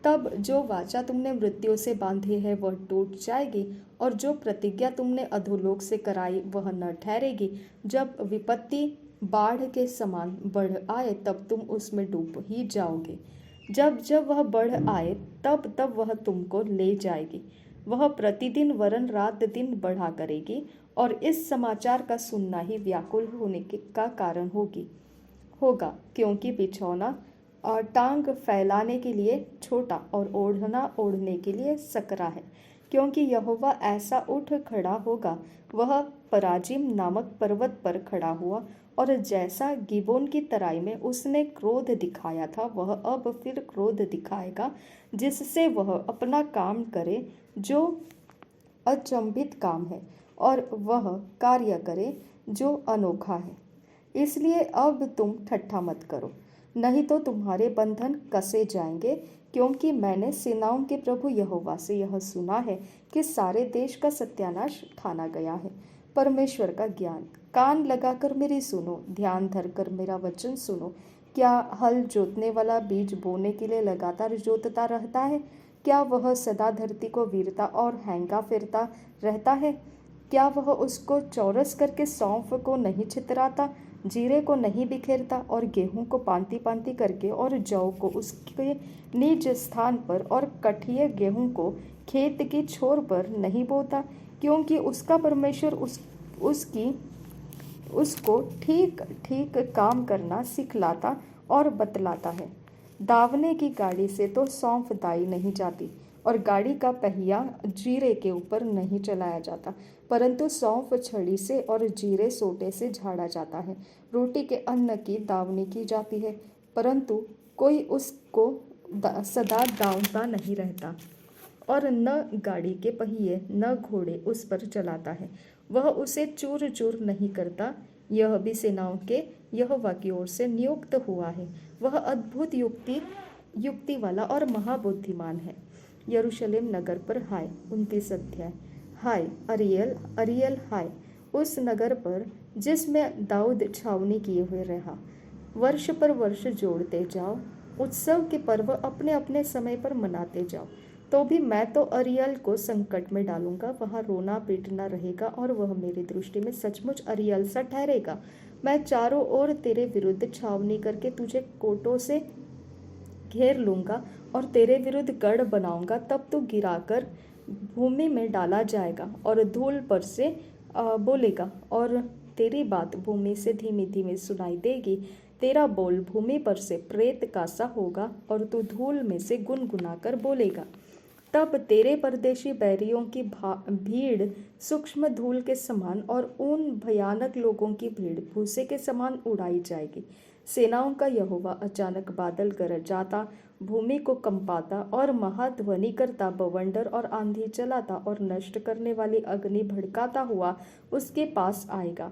तब जो वाचा तुमने मृत्यु से बांधी है वह टूट जाएगी, और जो प्रतिज्ञा तुमने अधोलोक से कराई वह न ठहरेगी। जब विपत्ति बाढ़ के समान बढ़ आए तब तुम उसमें डूब ही जाओगे। जब जब वह बढ़ आए तब तब वह तुमको ले जाएगी। वह प्रतिदिन वरन रात दिन बढ़ा करेगी, और इस समाचार का सुनना ही व्याकुल होने का कारण होगा, क्योंकि बिछौना और टांग फैलाने के लिए छोटा और ओढ़ना ओढ़ने के लिए सकरा है। क्योंकि यहोवा ऐसा उठ खड़ा होगा, वह पराजिम नामक पर्वत पर खड़ा हुआ, और जैसा गिबोन की तराई में उसने क्रोध दिखाया था, वह अब फिर क्रोध दिखाएगा, जिससे वह अपना काम करे जो अचंभित काम है, और वह कार्य करे जो अनोखा है। इसलिए अब तुम ठट्ठा मत करो, नहीं तो तुम्हारे बंधन कसे जाएंगे। क्योंकि मैंने सेनाओं के प्रभु यहोवा से यह सुना है कि सारे देश का सत्यानाश ठाना गया है। परमेश्वर का ज्ञान, कान लगाकर मेरी सुनो, ध्यान धरकर मेरा वचन सुनो। क्या हल जोतने वाला बीज बोने के लिए लगातार जोतता रहता है? क्या वह सदा धरती को वीरता और हैंगा फिरता रहता है? क्या वह उसको चौरस करके सौंफ को नहीं छितराता? जीरे को नहीं बिखेरता और गेहूं को पांति पांति करके और जौ को उसके निज स्थान पर और कठिए गेहूं को खेत की छोर पर नहीं बोता, क्योंकि उसका परमेश्वर उसकी उसको ठीक ठीक काम करना सिखलाता और बतलाता है। दावने की गाड़ी से तो सौंफ दाई नहीं जाती और गाड़ी का पहिया जीरे के ऊपर नहीं चलाया जाता, परंतु सौंफ छड़ी से और जीरे सोटे से झाड़ा जाता है। रोटी के अन्न की दावनी की जाती है, परंतु कोई उसको सदा दावता नहीं रहता और न गाड़ी के पहिए न घोड़े उस पर चलाता है। वह उसे चूर चूर नहीं करता। यह भी सेनाओं के यहोवा की ओर से नियुक्त हुआ है। वह अद्भुत युक्ति वाला और महाबुद्धिमान है। यरूशलेम नगर पर हाय। 29 अध्याय। हाय अरियल अरियल हाय उस नगर पर जिसमें दाऊद छावनी किए हुए रहा। वर्ष पर वर्ष जोड़ते जाओ, उत्सव के पर्व अपने अपने समय पर मनाते जाओ। तो भी मैं तो अरियल को संकट में डालूंगा, वहाँ रोना पीटना रहेगा और वह मेरी दृष्टि में सचमुच अरियल सा ठहरेगा। मैं चारों ओर तेरे विरुद्ध छावनी करके तुझे कोटों से घेर लूंगा और तेरे विरुद्ध गढ़ बनाऊंगा। तब तू गिराकर भूमि में डाला जाएगा और धूल पर से बोलेगा और तेरी बात भूमि से धीमी धीमी सुनाई देगी। तेरा बोल भूमि पर से प्रेत का सा होगा और तू धूल में से गुनगुनाकर बोलेगा। तब तेरे परदेशी बैरियों की भीड़ सूक्ष्म धूल के समान और उन भयानक लोगों की भीड़ भूसे के समान उड़ाई जाएगी। सेनाओं का यहोवा अचानक बादल गरजाता, भूमि को कंपाता और महाध्वनि करता, बवंडर और आंधी चलाता और नष्ट करने वाली अग्नि भड़काता हुआ उसके पास आएगा।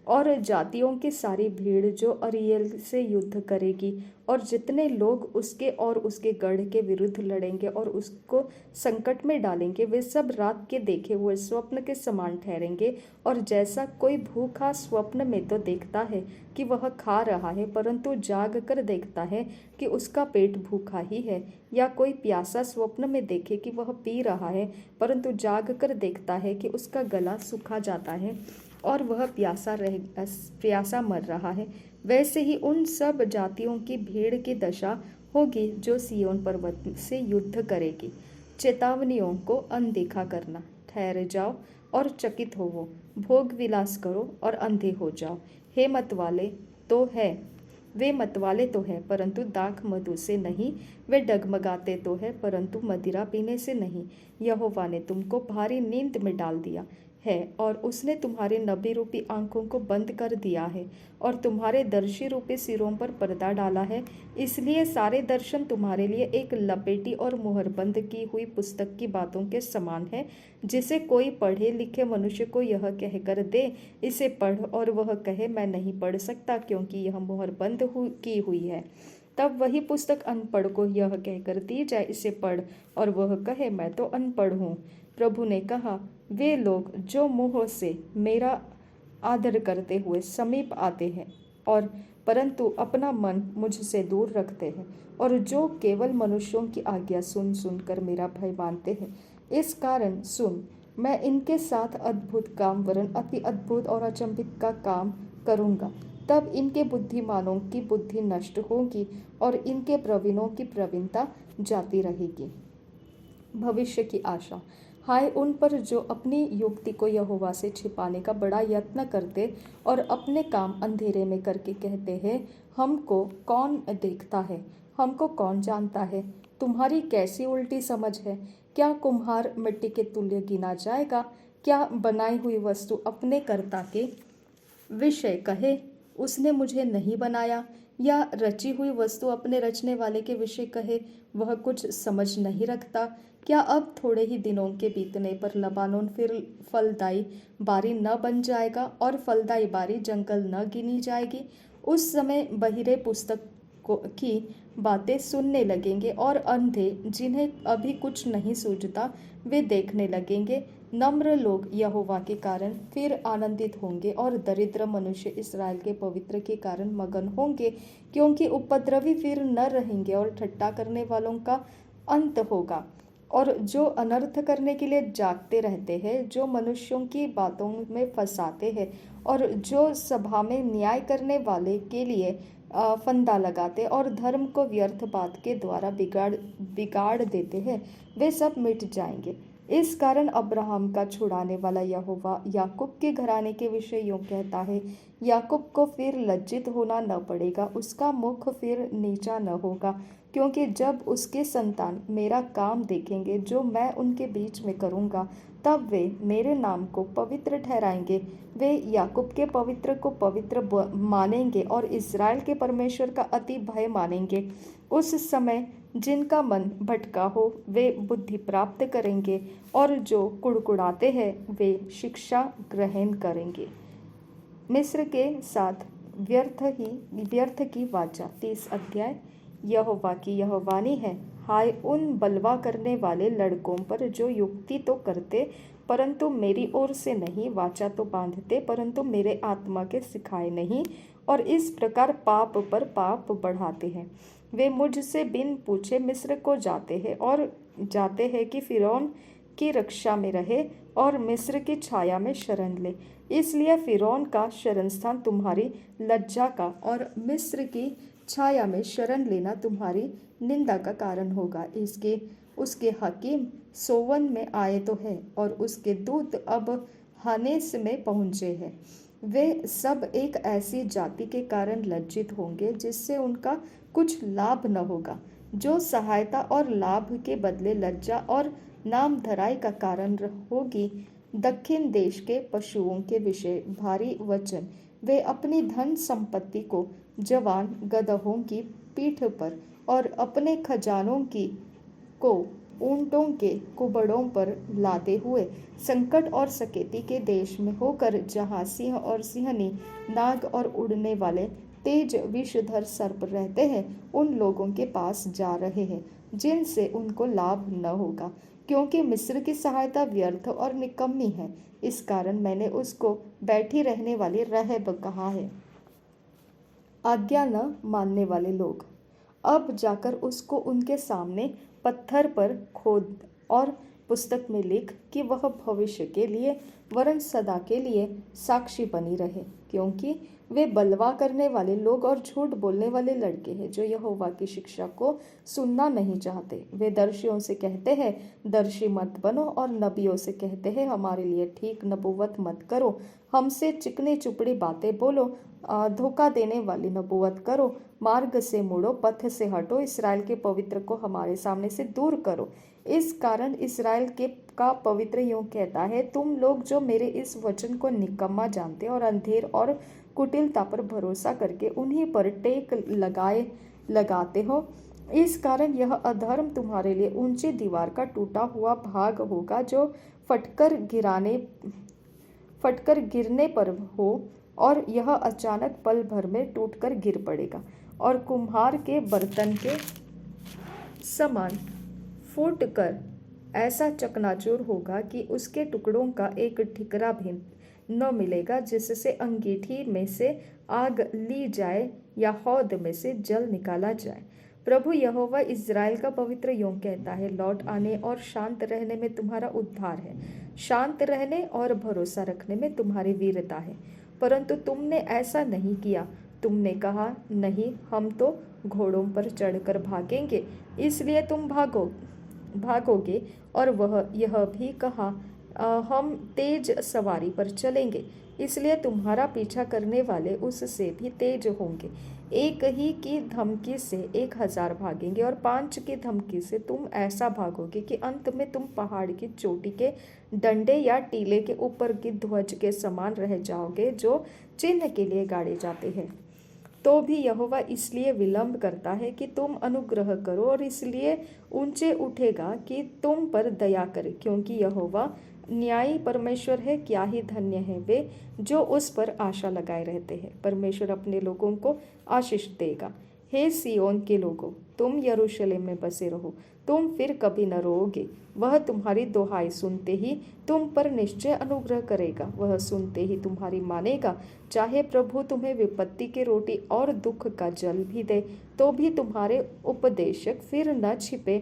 और जातियों की सारी भीड़ जो अरियल से युद्ध करेगी और जितने लोग उसके और उसके गढ़ के विरुद्ध लड़ेंगे और उसको संकट में डालेंगे, वे सब रात के देखे हुए स्वप्न के समान ठहरेंगे। और जैसा कोई भूखा स्वप्न में तो देखता है कि वह खा रहा है, परंतु जाग कर देखता है कि उसका पेट भूखा ही है, या कोई प्यासा स्वप्न में देखे कि वह पी रहा है, परंतु जाग कर देखता है कि उसका गला सूखा जाता है और वह प्यासा मर रहा है, वैसे ही उन सब जातियों की भीड़ की दशा होगी जो सिय्योन पर्वत से युद्ध करेगी। चेतावनियों को अनदेखा करना। ठहर जाओ और चकित होवो, भोग विलास करो और अंधे हो जाओ। हे मतवाले तो है वे मतवाले तो है परंतु दाख मधु से नहीं, वे डगमगाते तो है परंतु मदिरा पीने से नहीं। यहोवा ने तुमको भारी नींद में डाल दिया है और उसने तुम्हारे नबी रूपी आंखों को बंद कर दिया है और तुम्हारे दर्शी रूपी सिरों पर पर्दा डाला है। इसलिए सारे दर्शन तुम्हारे लिए एक लपेटी और मुहरबंद की हुई पुस्तक की बातों के समान है, जिसे कोई पढ़े लिखे मनुष्य को यह कहकर दे, इसे पढ़, और वह कहे मैं नहीं पढ़ सकता क्योंकि यह मुहरबंद की हुई है। तब वही पुस्तक अनपढ़ को यह कहकर दी जाए, इसे पढ़, और वह कहे मैं तो अनपढ़ हूँ। प्रभु ने कहा, वे लोग जो मुँह से मेरा आदर करते हुए समीप आते हैं और परंतु अपना मन मुझसे दूर रखते हैं, और जो केवल मनुष्यों की आज्ञा सुन सुनकर मेरा भय मानते हैं, इस कारण सुन, मैं इनके साथ अद्भुत काम वरन अति अद्भुत और अचंभित का काम करूँगा। तब इनके बुद्धिमानों की बुद्धि नष्ट होगी और इनके प्रवीणों की प्रवीणता जाती रहेगी। भविष्य की आशा। हाय उन पर जो अपनी युक्ति को यहोवा से छिपाने का बड़ा यत्न करते और अपने काम अंधेरे में करके कहते हैं, हमको कौन देखता है, हमको कौन जानता है। तुम्हारी कैसी उल्टी समझ है। क्या कुम्हार मिट्टी के तुल्य गिना जाएगा? क्या बनाई हुई वस्तु अपने कर्ता के विषय कहे, उसने मुझे नहीं बनाया, या रची हुई वस्तु अपने रचने वाले के विषय कहे, वह कुछ समझ नहीं रखता। क्या अब थोड़े ही दिनों के बीतने पर लबानोन फिर फलदाई बारी न बन जाएगा और फलदाई बारी जंगल न गिनी जाएगी? उस समय बहिरे पुस्तक की बातें सुनने लगेंगे और अंधे जिन्हें अभी कुछ नहीं सूझता वे देखने लगेंगे। नम्र लोग यहोवा के कारण फिर आनंदित होंगे और दरिद्र मनुष्य इस्राएल के पवित्र के कारण मगन होंगे, क्योंकि उपद्रवी फिर न रहेंगे और ठट्ठा करने वालों का अंत होगा। और जो अनर्थ करने के लिए जागते रहते हैं, जो मनुष्यों की बातों में फंसाते हैं और जो सभा में न्याय करने वाले के लिए फंदा लगाते और धर्म को व्यर्थ बात के द्वारा बिगाड़ बिगाड़ देते हैं, वे सब मिट जाएंगे। इस कारण अब्राहम का छुड़ाने वाला यहोवा याकूब के घराने के विषय यूं कहता है, याकूब को फिर लज्जित होना न पड़ेगा, उसका मुख फिर नीचा न होगा, क्योंकि जब उसके संतान मेरा काम देखेंगे जो मैं उनके बीच में करूँगा, तब वे मेरे नाम को पवित्र ठहराएंगे। वे याकूब के पवित्र को पवित्र मानेंगे और इज़राइल के परमेश्वर का अति भय मानेंगे। उस समय जिनका मन भटका हो वे बुद्धि प्राप्त करेंगे, और जो कुड़कुड़ाते हैं वे शिक्षा ग्रहण करेंगे। मिस्र के साथ व्यर्थ की वाचा। 30 अध्याय। यहोवा की यह वाणी है, हाय उन बलवा करने वाले लड़कों पर जो युक्ति तो करते परंतु मेरी ओर से नहीं, वाचा तो बांधते परंतु मेरे आत्मा के सिखाए नहीं, और इस प्रकार पाप पर पाप बढ़ाते हैं। वे मुझसे बिन पूछे मिस्र को जाते हैं कि फिरौन की रक्षा में रहे और मिस्र की छाया में शरण ले। इसलिए फिरौन का शरण स्थान तुम्हारी लज्जा का और मिस्र की छाया में शरण लेना तुम्हारी निंदा का कारण होगा। उसके हकीम सोवन में आए तो है और उसके दूत अब हानेस में पहुँचे हैं। वे सब एक ऐसी जाति के कारण लज्जित होंगे जिससे उनका कुछ लाभ न होगा, जो सहायता और लाभ के बदले लज्जा और नाम धराई का कारण होगी। दक्षिण देश के पशुओं के विषय भारी वचन। वे अपनी धन संपत्ति को जवान गदहों की पीठ पर और अपने खजानों को ऊंटों के कुबड़ों पर लादे हुए संकट और सकेती के देश में होकर, जहाँ सिंह और सिंहनी, नाग और उड़ने वाले तेज विषधर सर्प रहते हैं, उन लोगों के पास जा रहे हैं जिनसे उनको लाभ न होगा, क्योंकि मिस्र की सहायता व्यर्थ और निकम्मी है। इस कारण मैंने उसको बैठी रहने वाली रहब कहा है। आज्ञा न मानने वाले लोग। अब जाकर उसको उनके सामने पत्थर पर खोद और पुस्तक में लिख कि वह भविष्य के लिए वरन सदा के लिए साक्षी बनी रहे, क्योंकि वे बलवा करने वाले लोग और झूठ बोलने वाले लड़के हैं जो यहोवा की शिक्षा को सुनना नहीं चाहते। वे दर्शियों से कहते हैं दर्शी मत बनो, और नबियों से कहते हैं हमारे लिए ठीक नबूवत मत करो, हमसे चिकनी चुपड़ी बातें बोलो, धोखा देने वाली नबूवत करो, मार्ग से मुड़ो, पथ से हटो, इसराइल के पवित्र को हमारे सामने से दूर करो। इस कारण इसराइल का पवित्र यूं कहता है, तुम लोग जो मेरे इस वचन को निकम्मा जानते और अंधेर और कुटिलता पर भरोसा करके उन्हीं पर टेक लगाते हो, इस कारण यह अधर्म तुम्हारे लिए ऊंची दीवार का टूटा हुआ भाग होगा, जो फटकर गिरने पर हो, और यह अचानक पल भर में टूटकर गिर पड़ेगा और कुम्हार के बर्तन के समान फूटकर ऐसा चकनाचूर होगा कि उसके टुकड़ों का एक ठिकरा भी न मिलेगा, जिससे अंगीठी में से आग ली जाए या हौद में से जल निकाला जाए। प्रभु यहोवा इज़राइल का पवित्र यूं कहता है, लौट आने और शांत रहने में तुम्हारा उद्धार है, शांत रहने और भरोसा रखने में तुम्हारी वीरता है। परंतु तुमने ऐसा नहीं किया। तुमने कहा नहीं, हम तो घोड़ों पर चढ़कर भागेंगे, इसलिए तुम भागोगे, और वह यह भी कहा हम तेज सवारी पर चलेंगे, इसलिए तुम्हारा पीछा करने वाले उससे भी तेज होंगे। एक ही की धमकी से 1000 भागेंगे और 5 की धमकी से तुम ऐसा भागोगे कि अंत में तुम पहाड़ की चोटी के डंडे या टीले के ऊपर की ध्वज के समान रह जाओगे, जो चिन्ह के लिए गाड़े जाते हैं। तो भी यहोवा इसलिए विलंब करता है कि तुम अनुग्रह करो, और इसलिए ऊंचे उठेगा कि तुम पर दया करे, क्योंकि यहोवा न्यायी परमेश्वर है। क्या ही धन्य है वे जो उस पर आशा लगाए रहते हैं। परमेश्वर अपने लोगों को आशीष देगा। हे सियोन के लोगों, तुम यरूशलेम में बसे रहो, तुम फिर कभी न रोओगे। वह तुम्हारी दोहाई सुनते ही तुम पर निश्चय अनुग्रह करेगा, वह सुनते ही तुम्हारी मानेगा। चाहे प्रभु तुम्हें विपत्ति की रोटी और दुख का जल भी दे, तो भी तुम्हारे उपदेशक फिर न छिपे।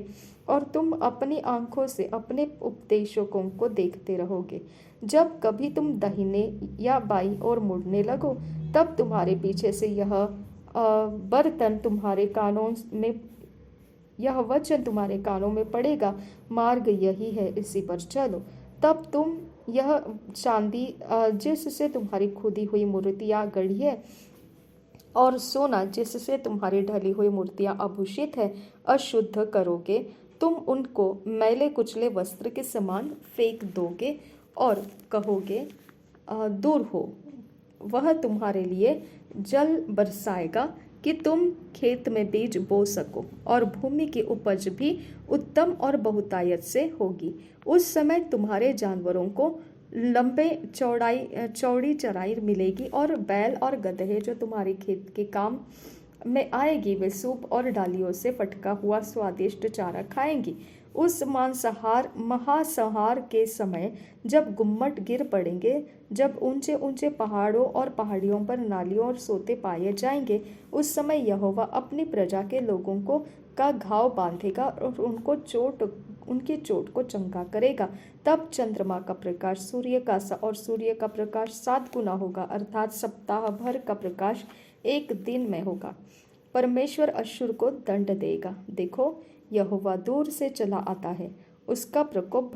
और तुम अपनी आंखों से अपने उपदेशकों को देखते रहोगे। जब कभी तुम दाहिने या बाईं ओर मुड़ने लगो, तब तुम्हारे पीछे से बर्तन तुम्हारे कानों में यह वचन तुम्हारे कानों में पड़ेगा, मार्ग यही है, इसी पर चलो। तब तुम यह चांदी जिससे तुम्हारी खुदी हुई मूर्तियाँ गढ़ी है, और सोना जिससे तुम्हारी ढली हुई मूर्तियाँ आभूषित है, अशुद्ध करोगे। तुम उनको मैले कुचले वस्त्र के समान फेंक दोगे और कहोगे, दूर हो। वह तुम्हारे लिए जल बरसाएगा कि तुम खेत में बीज बो सको, और भूमि की उपज भी उत्तम और बहुतायत से होगी। उस समय तुम्हारे जानवरों को लंबे चौड़ी चराई मिलेगी, और बैल और गधे जो तुम्हारे खेत के काम में आएगी, वे सूप और डालियों से फटका हुआ स्वादिष्ट चारा खाएंगी। उस महासंहार के समय जब गुम्मट गिर पड़ेंगे, जब ऊंचे ऊंचे पहाड़ों और पहाड़ियों पर नालियों और सोते पाए जाएंगे, उस समय यहोवा अपनी प्रजा के लोगों को का घाव बांधेगा और उनकी चोट को चंगा करेगा। तब चंद्रमा का प्रकाश सूर्य का प्रकाश 7 गुना होगा, अर्थात सप्ताह भर का प्रकाश एक दिन में होगा। परमेश्वर अश्शूर को दंड देगा। देखो, यहोवा दूर से चला आता है, उसका प्रकोप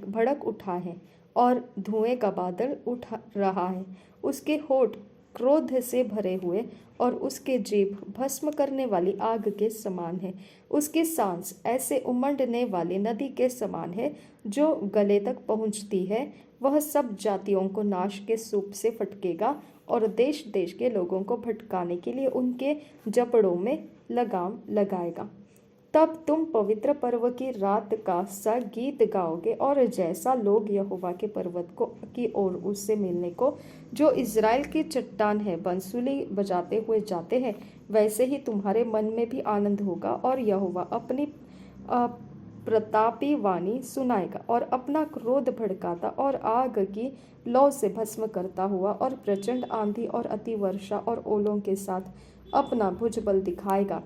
भड़क उठा है, और धुएं का बादल उठ रहा है। उसके होठ क्रोध से भरे हुए, और उसके जीभ भस्म करने वाली आग के समान है। उसके सांस ऐसे उमंडने वाली नदी के समान है, जो गले तक पहुँचती है। वह सब जातियों को नाश के सूप से फटकेगा, और देश देश के लोगों को भटकाने के लिए उनके जबड़ों में लगाम लगाएगा। तब तुम पवित्र पर्व की रात का सा गीत गाओगे, और जैसा लोग यहोवा के पर्वत की ओर उससे मिलने को, जो इज़राइल की चट्टान है, बंसुली बजाते हुए जाते हैं, वैसे ही तुम्हारे मन में भी आनंद होगा। और यहोवा अपनी प्रतापी वाणी सुनाएगा, और अपना क्रोध भड़काता और आग की लौ से भस्म करता हुआ, और प्रचंड आंधी और अति वर्षा और ओलों के साथ अपना भुजबल दिखाएगा।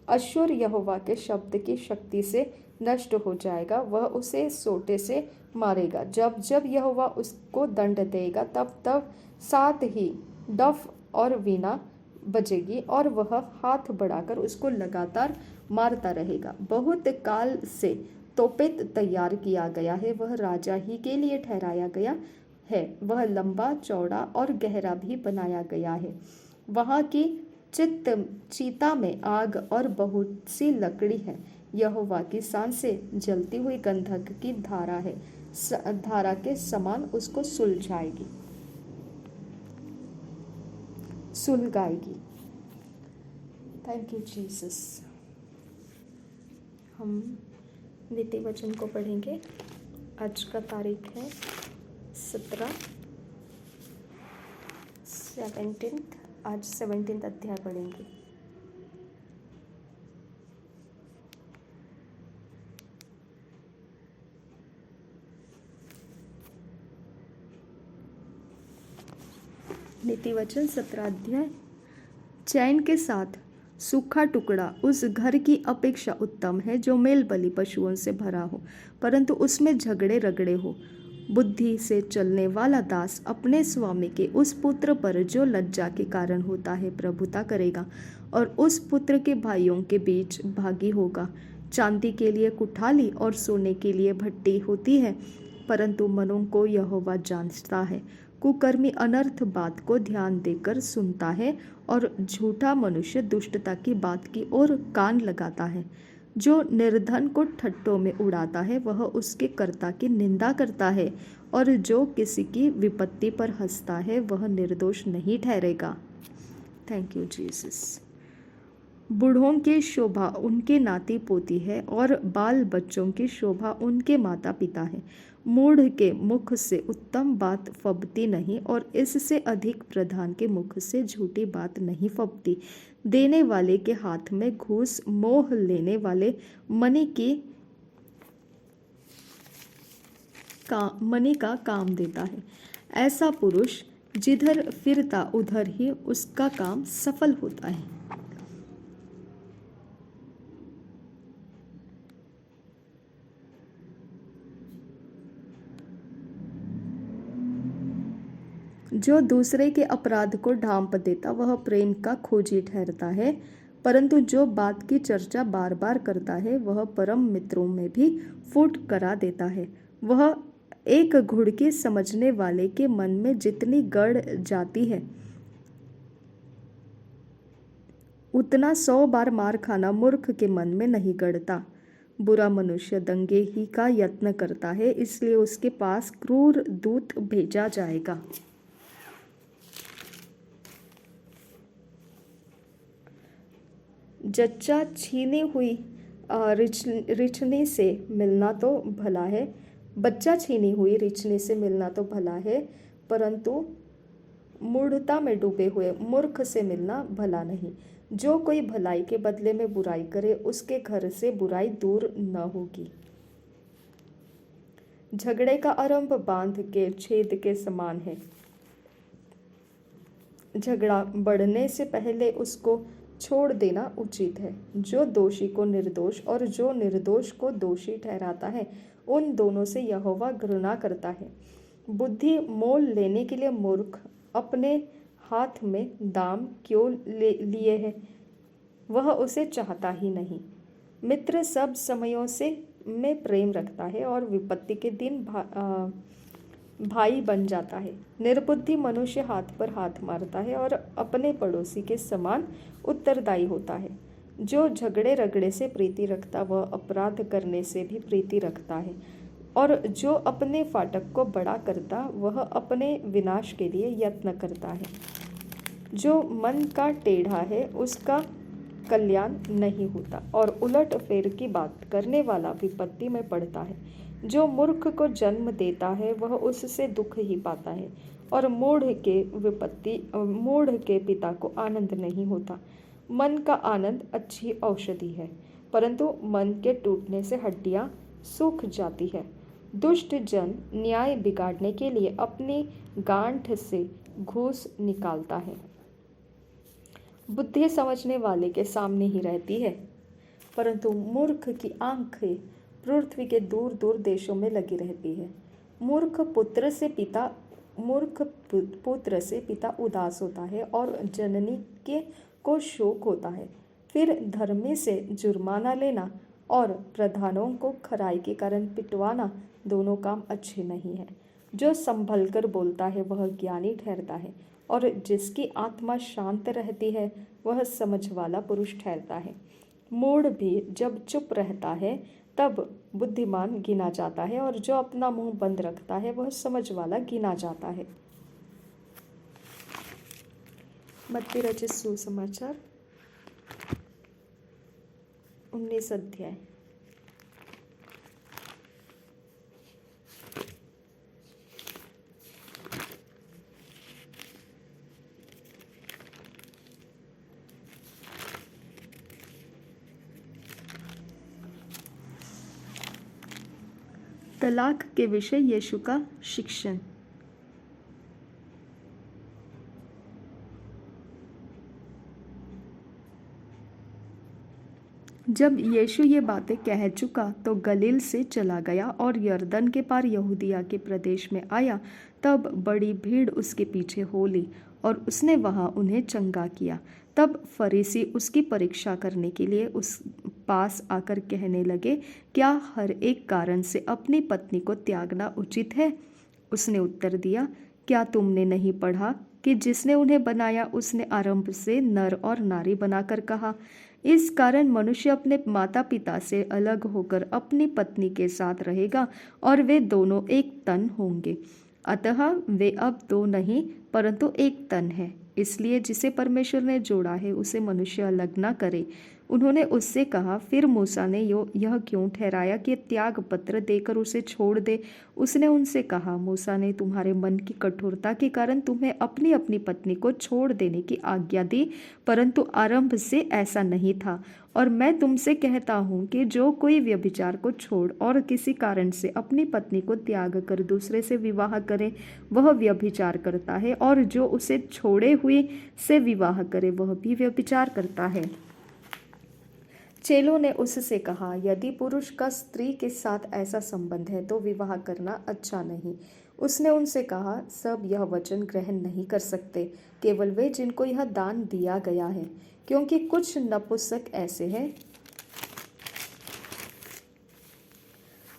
अश्शूर यहोवा के शब्द की शक्ति से नष्ट हो जाएगा, वह उसे सोटे से मारेगा। जब जब यहोवा उसको दंड देगा, तब तब साथ ही डफ और वीणा बजेगी, और वह हाथ बढ़ाकर उसको लगातार मारता रहेगा। बहुत काल से तोपेत तैयार किया गया है, वह राजा ही के लिए ठहराया गया है। वह लंबा, चौड़ा और गहरा भी बनाया गया है। वहाँ की चीता में आग और बहुत सी लकड़ी है। यहोवा की सांसें जलती हुई गंधक की धारा है, धारा के समान उसको सुलगाएगी। Thank you Jesus. हम नीति वचन को पढ़ेंगे। आज का तारीख है 17। आज 17 अध्याय पढ़ेंगे। नीति वचन 17 अध्याय। चैन के साथ सूखा टुकड़ा उस घर की अपेक्षा उत्तम है जो मेल बलि पशुओं से भरा हो, परंतु उसमें झगड़े रगड़े हो। बुद्धि से चलने वाला दास अपने स्वामी के उस पुत्र पर जो लज्जा के कारण होता है प्रभुता करेगा, और उस पुत्र के भाइयों के बीच भागी होगा। चांदी के लिए कुठाली और सोने के लिए भट्टी होती है, परंतु मनों को यहोवा जांचता है। कुकर्मी अनर्थ बात को ध्यान देकर सुनता है, और झूठा मनुष्य दुष्टता की बात की ओर कान लगाता है। जो निर्धन को ठट्ठों में उड़ाता है, वह उसके कर्ता की निंदा करता है, और जो किसी की विपत्ति पर हंसता है, वह निर्दोष नहीं ठहरेगा। Thank you Jesus. बूढ़ों की शोभा उनके नाती पोती है, और बाल बच्चों की शोभा उनके माता पिता है। मूढ़ के मुख से उत्तम बात फबती नहीं, और इससे अधिक प्रधान के मुख से झूठी बात नहीं फबती। देने वाले के हाथ में घूस मोह लेने वाले मनी का काम देता है। ऐसा पुरुष जिधर फिरता उधर ही उसका काम सफल होता है। जो दूसरे के अपराध को ढांप देता वह प्रेम का खोजी ठहरता है, परंतु जो बात की चर्चा बार बार करता है वह परम मित्रों में भी फूट करा देता है। वह एक घुड़की समझने वाले के मन में जितनी गड़ जाती है उतना 100 बार मार खाना मूर्ख के मन में नहीं गड़ता। बुरा मनुष्य दंगे ही का यत्न करता है, इसलिए उसके पास क्रूर दूत भेजा जाएगा। जच्चा छीनी हुई रिछनी से मिलना तो भला है, बच्चा छीनी हुई रिछनी से मिलना तो भला है, परंतु मूढ़ता में डूबे हुए मूर्ख से मिलना भला नहीं। जो कोई भलाई के बदले में बुराई करे उसके घर से बुराई दूर न होगी। झगड़े का आरंभ बांध के छेद के समान है। झगड़ा बढ़ने से पहले उसको छोड़ देना उचित है। जो दोषी को निर्दोष और जो निर्दोष को दोषी ठहराता है उन दोनों से यहोवा घृणा करता है। बुद्धि मोल लेने के लिए मूर्ख अपने हाथ में दाम क्यों लिए है, वह उसे चाहता ही नहीं। मित्र सब समयों से में प्रेम रखता है और विपत्ति के दिन भाई बन जाता है। निर्बुद्धि मनुष्य हाथ पर हाथ मारता है और अपने पड़ोसी के समान उत्तरदायी होता है। जो झगड़े रगड़े से प्रीति रखता वह अपराध करने से भी प्रीति रखता है, और जो अपने फाटक को बड़ा करता वह अपने विनाश के लिए यत्न करता है। जो मन का टेढ़ा है उसका कल्याण नहीं होता, और उलट फेर की बात करने वाला विपत्ति में पड़ता है। जो मूर्ख को जन्म देता है वह उससे दुख ही पाता है, और मूढ़ के पिता को आनंद नहीं होता। मन का आनंद अच्छी औषधि है, परंतु मन के टूटने से हड्डियां सूख जाती है। दुष्ट जन न्याय बिगाड़ने के लिए अपनी गांठ से घूस निकालता है। बुद्धि समझने वाले के सामने ही रहती है, परंतु मूर्ख की आंखें पृथ्वी के दूर दूर देशों में लगी रहती है। मूर्ख पुत्र से पिता उदास होता है और जननी के को शोक होता है। फिर धर्मी से जुर्माना लेना और प्रधानों को खराई के कारण पिटवाना दोनों काम अच्छे नहीं हैं। जो संभल कर बोलता है वह ज्ञानी ठहरता है, और जिसकी आत्मा शांत रहती है वह समझ वाला पुरुष ठहरता है। मूढ़ भी जब चुप रहता है तब बुद्धिमान गिना जाता है, और जो अपना मुंह बंद रखता है वह समझ वाला गिना जाता है। मत्ती रचित सुसमाचार 19 अध्याय। तलाक के विषय यीशु का शिक्षण। जब यीशु ये बातें कह चुका तो गलील से चला गया और यरदन के पार यहूदिया के प्रदेश में आया। तब बड़ी भीड़ उसके पीछे हो ली और उसने वहां उन्हें चंगा किया। तब फरीसी उसकी परीक्षा करने के लिए उस पास आकर कहने लगे, क्या हर एक कारण से अपनी पत्नी को त्यागना उचित है? उसने उत्तर दिया, क्या तुमने नहीं पढ़ा कि जिसने उन्हें बनाया उसने आरंभ से नर और नारी बनाकर कहा। इस कारण मनुष्य अपने माता पिता से अलग होकर अपनी पत्नी के साथ रहेगा और वे दोनों एक तन होंगे। अतः वे अब दो नहीं परंतु एक तन है। इसलिए जिसे परमेश्वर ने जोड़ा है उसे मनुष्य अलग न करे। उन्होंने उससे कहा, फिर मूसा ने यह क्यों ठहराया कि त्याग पत्र देकर उसे छोड़ दे? उसने उनसे कहा, मूसा ने तुम्हारे मन की कठोरता के कारण तुम्हें अपनी अपनी पत्नी को छोड़ देने की आज्ञा दी, परंतु आरंभ से ऐसा नहीं था। और मैं तुमसे कहता हूँ कि जो कोई व्यभिचार को छोड़ और किसी कारण से अपनी पत्नी को त्याग कर दूसरे से विवाह करे वह व्यभिचार करता है, और जो उसे छोड़े हुए से विवाह करे वह भी व्यभिचार करता है। चेलों ने उससे कहा, यदि पुरुष का स्त्री के साथ ऐसा संबंध है तो विवाह करना अच्छा नहीं। उसने उनसे कहा, सब यह वचन ग्रहण नहीं कर सकते, केवल वे जिनको यह दान दिया गया है, क्योंकि कुछ नपुंसक ऐसे हैं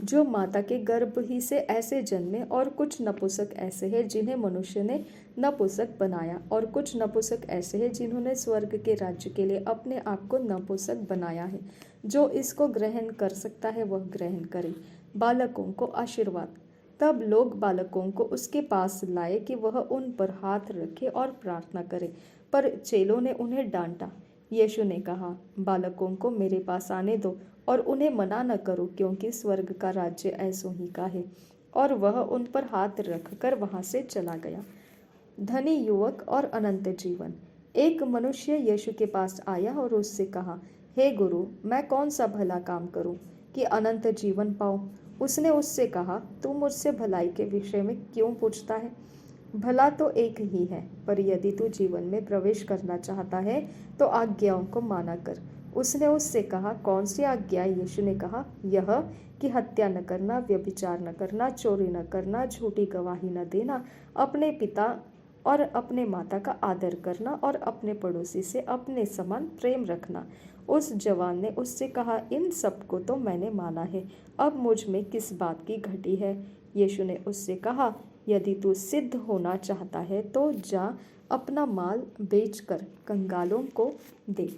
जो माता के गर्भ ही से ऐसे जन्मे, और कुछ नपुंसक ऐसे हैं जिन्हें मनुष्य ने नपुंसक बनाया, और कुछ नपुंसक ऐसे हैं जिन्होंने स्वर्ग के राज्य के लिए अपने आप को नपुंसक बनाया है। जो इसको ग्रहण कर सकता है वह ग्रहण करे। बालकों को आशीर्वाद। तब लोग बालकों को उसके पास लाए कि वह उन पर हाथ रखे और प्रार्थना करे, पर चेलों ने उन्हें डांटा। यीशु ने कहा, बालकों को मेरे पास आने दो और उन्हें मना न करो, क्योंकि स्वर्ग का राज्य ऐसों ही का है। और वह उन पर हाथ रखकर वहां से चला गया। धनी युवक और अनंत जीवन। एक मनुष्य यीशु के पास आया और उससे कहा, हे गुरु, मैं कौन सा भला काम करूं कि अनंत जीवन पाऊं? उसने उससे कहा, तू मुझसे भलाई के विषय में क्यों पूछता है? भला तो एक ही है, पर यदि तू जीवन में प्रवेश करना चाहता है तो आज्ञाओं को माना कर। उसने उससे कहा, कौन सी आज्ञा? यीशु ने कहा, यह कि हत्या न करना, व्यभिचार न करना, चोरी न करना, झूठी गवाही न देना, अपने पिता और अपने माता का आदर करना, और अपने पड़ोसी से अपने समान प्रेम रखना। उस जवान ने उससे कहा, इन सबको तो मैंने माना है, अब मुझ में किस बात की घटी है? यीशु ने उससे कहा, यदि तू सिद्ध होना चाहता है तो जा, अपना माल बेचकर कंगालों को दे,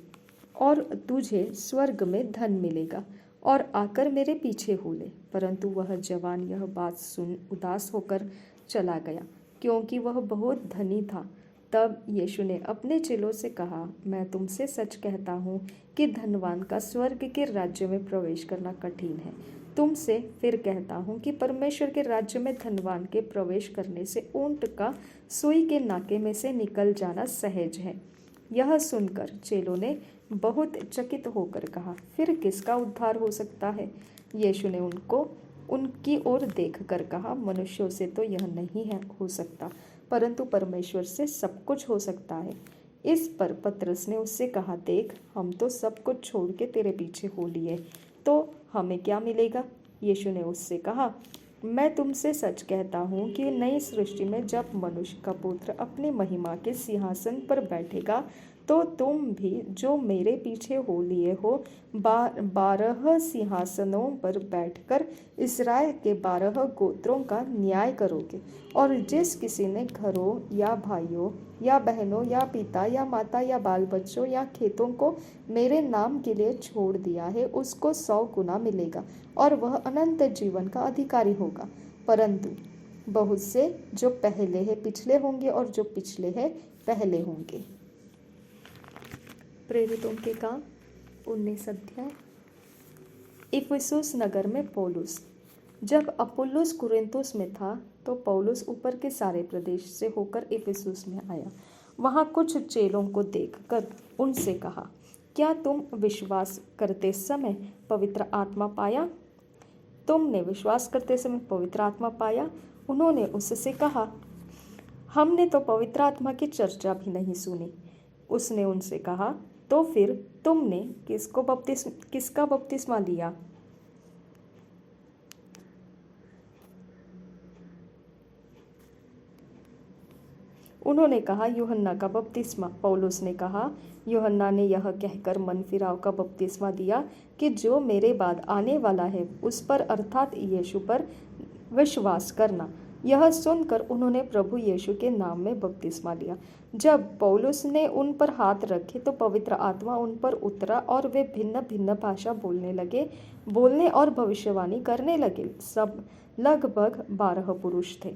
और तुझे स्वर्ग में धन मिलेगा, और आकर मेरे पीछे हो ले। परंतु वह जवान यह बात सुन उदास होकर चला गया, क्योंकि वह बहुत धनी था। तब यीशु ने अपने चेलों से कहा, मैं तुमसे सच कहता हूँ कि धनवान का स्वर्ग के राज्य में प्रवेश करना कठिन है। तुमसे फिर कहता हूँ कि परमेश्वर के राज्य में धनवान के प्रवेश करने से ऊंट का सुई के नाके में से निकल जाना सहज है। यह सुनकर चेलों ने बहुत चकित होकर कहा, फिर किसका उद्धार हो सकता है? यीशु ने उनकी ओर देखकर कहा, मनुष्यों से तो यह नहीं है हो सकता, परंतु परमेश्वर से सब कुछ हो सकता है। इस पर पतरस ने उससे कहा, देख, हम तो सब कुछ छोड़ के तेरे पीछे हो लिए, तो हमें क्या मिलेगा? यीशु ने उससे कहा, मैं तुमसे सच कहता हूँ कि नई सृष्टि में जब मनुष्य का पुत्र अपनी महिमा के सिंहासन पर बैठेगा, तो तुम भी जो मेरे पीछे हो लिए हो 12 सिंहासनों पर बैठकर इस्राएल के 12 गोत्रों का न्याय करोगे। और जिस किसी ने घरों या भाइयों या बहनों या पिता या माता या बाल बच्चों या खेतों को मेरे नाम के लिए छोड़ दिया है, उसको 100 गुना मिलेगा, और वह अनंत जीवन का अधिकारी होगा। परंतु बहुत से जो पहले हैं पिछले होंगे, और जो पिछले हैं पहले होंगे। प्रेरितों के काम 19 अध्याय। इफिसुस नगर में पौलुस। जब अपुल्लोस कुरिन्थुस में था तो पौलुस ऊपर के सारे प्रदेश से होकर इफिसुस में आया। वहाँ कुछ चेलों को देखकर उनसे कहा, क्या तुम विश्वास करते समय पवित्र आत्मा पाया? तुमने विश्वास करते समय पवित्र आत्मा पाया? उन्होंने उससे कहा, हमने तो पवित्र आत्मा की चर्चा भी नहीं सुनी। उसने उनसे कहा, तो फिर तुमने किसका बपतिस्मा लिया? उन्होंने कहा, यूहन्ना का बपतिस्मा। पौलुस ने कहा, यूहन्ना ने यह कहकर मन फिराव का बपतिस्मा दिया कि जो मेरे बाद आने वाला है उस पर, अर्थात यीशु पर विश्वास करना। यह सुनकर उन्होंने प्रभु यीशु के नाम में बपतिस्मा लिया। जब पौलुस ने उन पर हाथ रखे तो पवित्र आत्मा उन पर उतरा, और वे भिन्न भिन्न भाषा बोलने और भविष्यवाणी करने लगे। सब लगभग 12 पुरुष थे।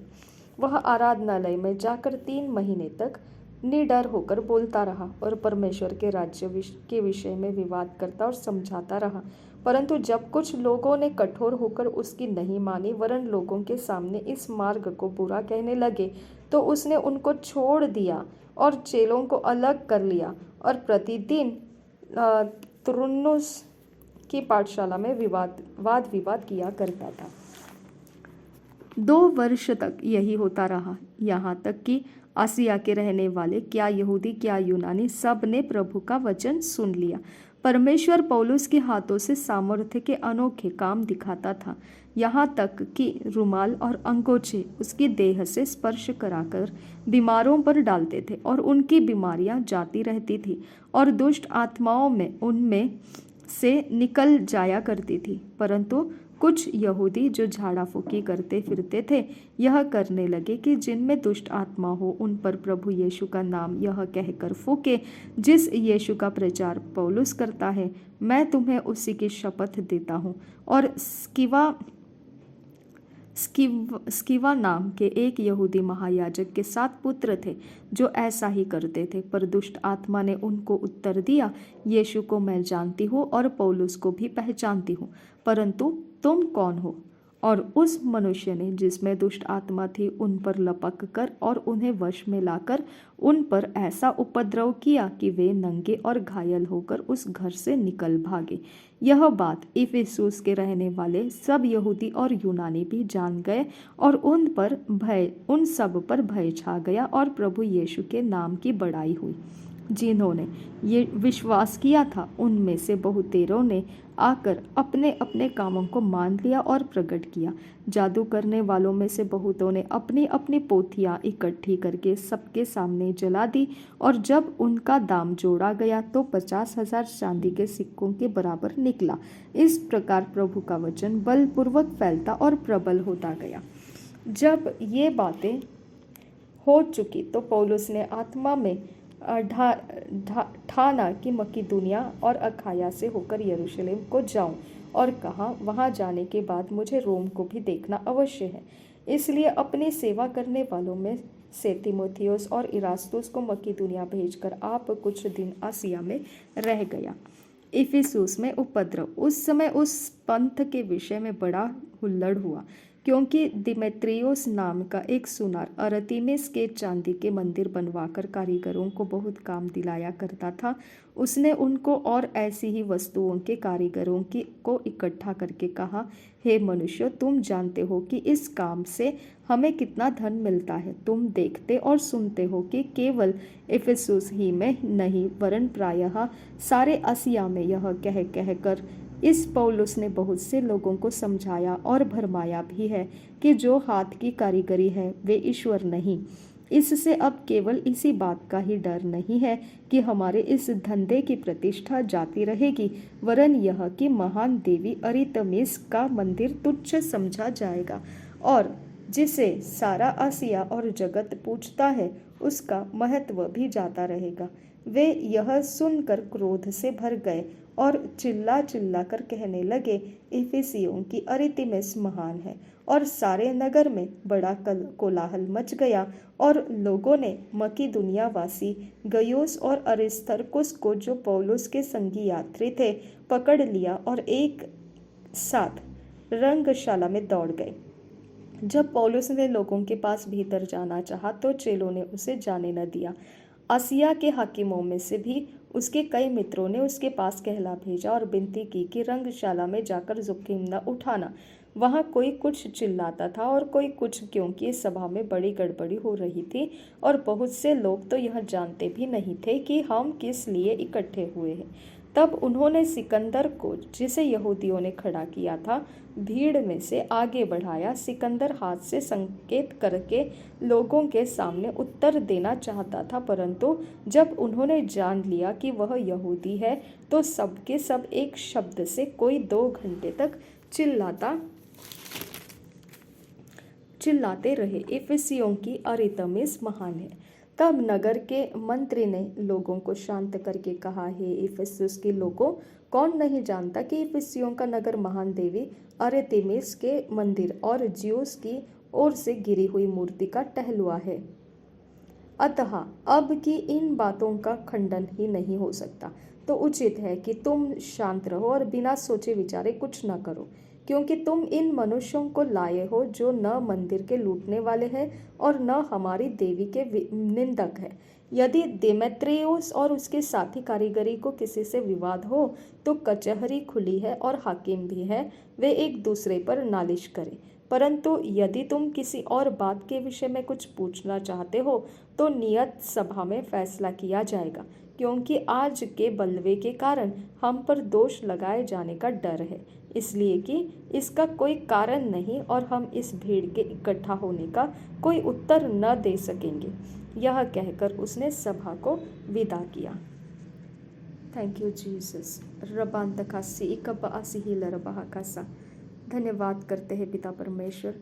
वह आराधनालय में जाकर 3 महीने तक निडर होकर बोलता रहा और परमेश्वर के राज्य के विषय में विवाद करता और समझाता रहा। परंतु जब कुछ लोगों ने कठोर होकर उसकी नहीं मानी, वरन लोगों के सामने इस मार्ग को बुरा कहने लगे, तो उसने उनको छोड़ दिया और चेलों को अलग कर लिया, और प्रतिदिन तुरन्नुस की पाठशाला में वाद विवाद किया करता था। 2 वर्ष तक यही होता रहा, यहाँ तक कि आसिया के रहने वाले, क्या यहूदी क्या यूनानी, सब ने प्रभु का वचन सुन लिया। परमेश्वर पौलुस के हाथों से सामर्थ्य के अनोखे काम दिखाता था, यहाँ तक कि रुमाल और अंगोछे उसकी देह से स्पर्श कराकर बीमारों पर डालते थे और उनकी बीमारियां जाती रहती थी और दुष्ट आत्माओं में उनमें से निकल जाया करती थी। परंतु कुछ यहूदी जो झाड़ा फूकी करते फिरते थे यह करने लगे कि जिनमें दुष्ट आत्मा हो उन पर प्रभु यीशु का नाम यह कहकर फूके, जिस यीशु का प्रचार पौलुस करता है, मैं तुम्हें उसी की शपथ देता हूँ। और स्किवा नाम के एक यहूदी महायाजक के 7 पुत्र थे जो ऐसा ही करते थे। पर दुष्ट आत्मा ने उनको उत्तर दिया, यीशु को मैं जानती हूँ और पौलुस को भी पहचानती हूँ, परंतु तुम कौन हो? और उस मनुष्य ने जिसमें दुष्ट आत्मा थी उन पर लपक कर और उन्हें वश में लाकर उन पर ऐसा उपद्रव किया कि वे नंगे और घायल होकर उस घर से निकल भागे। यह बात इफिसुस के रहने वाले सब यहूदी और यूनानी भी जान गए और उन सब पर भय छा गया और प्रभु यीशु के नाम की बड़ाई हुई। जिन्होंने ये विश्वास किया था उनमें से बहुतेरों ने आकर अपने अपने कामों को मान लिया और प्रकट किया। जादू करने वालों में से बहुतों ने अपनी अपनी पोथियां इकट्ठी करके सबके सामने जला दी और जब उनका दाम जोड़ा गया तो 50,000 चांदी के सिक्कों के बराबर निकला। इस प्रकार प्रभु का वचन बलपूर्वक फैलता और प्रबल होता गया। जब ये बातें हो चुकी तो पौलुस ने आत्मा में ठाना कि मकिदुनिया और अखाया से होकर यरूशलेम को जाऊं और कहा, वहां जाने के बाद मुझे रोम को भी देखना अवश्य है। इसलिए अपनी सेवा करने वालों में से तीमुथियुस और इरास्तुस को मकिदुनिया भेजकर आप कुछ दिन आसिया में रह गया। इफिसुस में उपद्रव। उस समय उस पंथ के विषय में बड़ा हुल्लड़ हुआ, क्योंकि दिमेत्रियोस नाम का एक सुनार अरतिमिस के चांदी के मंदिर बनवाकर कारीगरों को बहुत काम दिलाया करता था। उसने उनको और ऐसी ही वस्तुओं के कारीगरों को इकट्ठा करके कहा, हे मनुष्य, तुम जानते हो कि इस काम से हमें कितना धन मिलता है। तुम देखते और सुनते हो कि केवल इफिसुस ही में नहीं वरन प्रायः सारे आसिया में यह कह कर इस पौलुस ने बहुत से लोगों को समझाया और भरमाया भी है कि जो हाथ की कारीगरी है वे ईश्वर नहीं। इससे अब केवल इसी बात का ही डर नहीं है कि हमारे इस धंधे की प्रतिष्ठा जाती रहेगी, वरन यह कि महान देवी अरितमिस का मंदिर तुच्छ समझा जाएगा और जिसे सारा आसिया और जगत पूजता है उसका महत्व भी जाता रहेगा। वे यह सुनकर क्रोध से भर गए और चिल्ला चिल्ला कर कहने लगे, इफिसियों की अरितमिस महान है। और सारे नगर में बड़ा कोलाहल मच गया और लोगों ने मकिदुनिया वासी गयुस और अरिस्तर्कुस को, जो पौलुस के संगी यात्री थे, पकड़ लिया और एक साथ रंगशाला में दौड़ गए। जब पौलुस ने लोगों के पास भीतर जाना चाहा तो चेलों ने उसे जाने न दिया। आसिया के हाकिमों में से भी उसके कई मित्रों ने उसके पास कहला भेजा और विनती की कि रंगशाला में जाकर जोखिम न उठाना। वहाँ कोई कुछ चिल्लाता था और कोई कुछ, क्योंकि सभा में बड़ी गड़बड़ी हो रही थी और बहुत से लोग तो यह जानते भी नहीं थे कि हम किस लिए इकट्ठे हुए हैं। तब उन्होंने सिकंदर को, जिसे यहूदियों ने खड़ा किया था, भीड़ में से आगे बढ़ाया। सिकंदर हाथ से संकेत करके लोगों के सामने उत्तर देना चाहता था, परंतु जब उन्होंने जान लिया कि वह यहूदी है तो सबके सब एक शब्द से कोई 2 घंटे तक चिल्लाते रहे, इफिसियों की अरितमिस महान है। तब नगर के मंत्री ने लोगों को शांत करके कहा, हे इफिसुस के लोगों, कौन नहीं जानता कि इफिसियों का नगर महान देवी अरितमिस के मंदिर और ज्यूस की ओर से गिरी हुई मूर्ति का टहलुआ है। अतः अब की इन बातों का खंडन ही नहीं हो सकता, तो उचित है कि तुम शांत रहो और बिना सोचे विचारे कुछ न करो, क्योंकि तुम इन मनुष्यों को लाए हो जो न मंदिर के लूटने वाले हैं और न हमारी देवी के निंदक है। यदि देमेत्रियुस और उसके साथी कारीगरी को किसी से विवाद हो तो कचहरी खुली है और हाकिम भी है, वे एक दूसरे पर नालिश करें। परंतु यदि तुम किसी और बात के विषय में कुछ पूछना चाहते हो तो नियत सभा में फैसला किया जाएगा, क्योंकि आज के बलवे के कारण हम पर दोष लगाए जाने का डर है, इसलिए कि इसका कोई कारण नहीं और हम इस भीड़ के इकट्ठा होने का कोई उत्तर न दे सकेंगे। यह कहकर उसने सभा को विदा किया। Thank you Jesus. धन्यवाद करते हैं पिता परमेश्वर,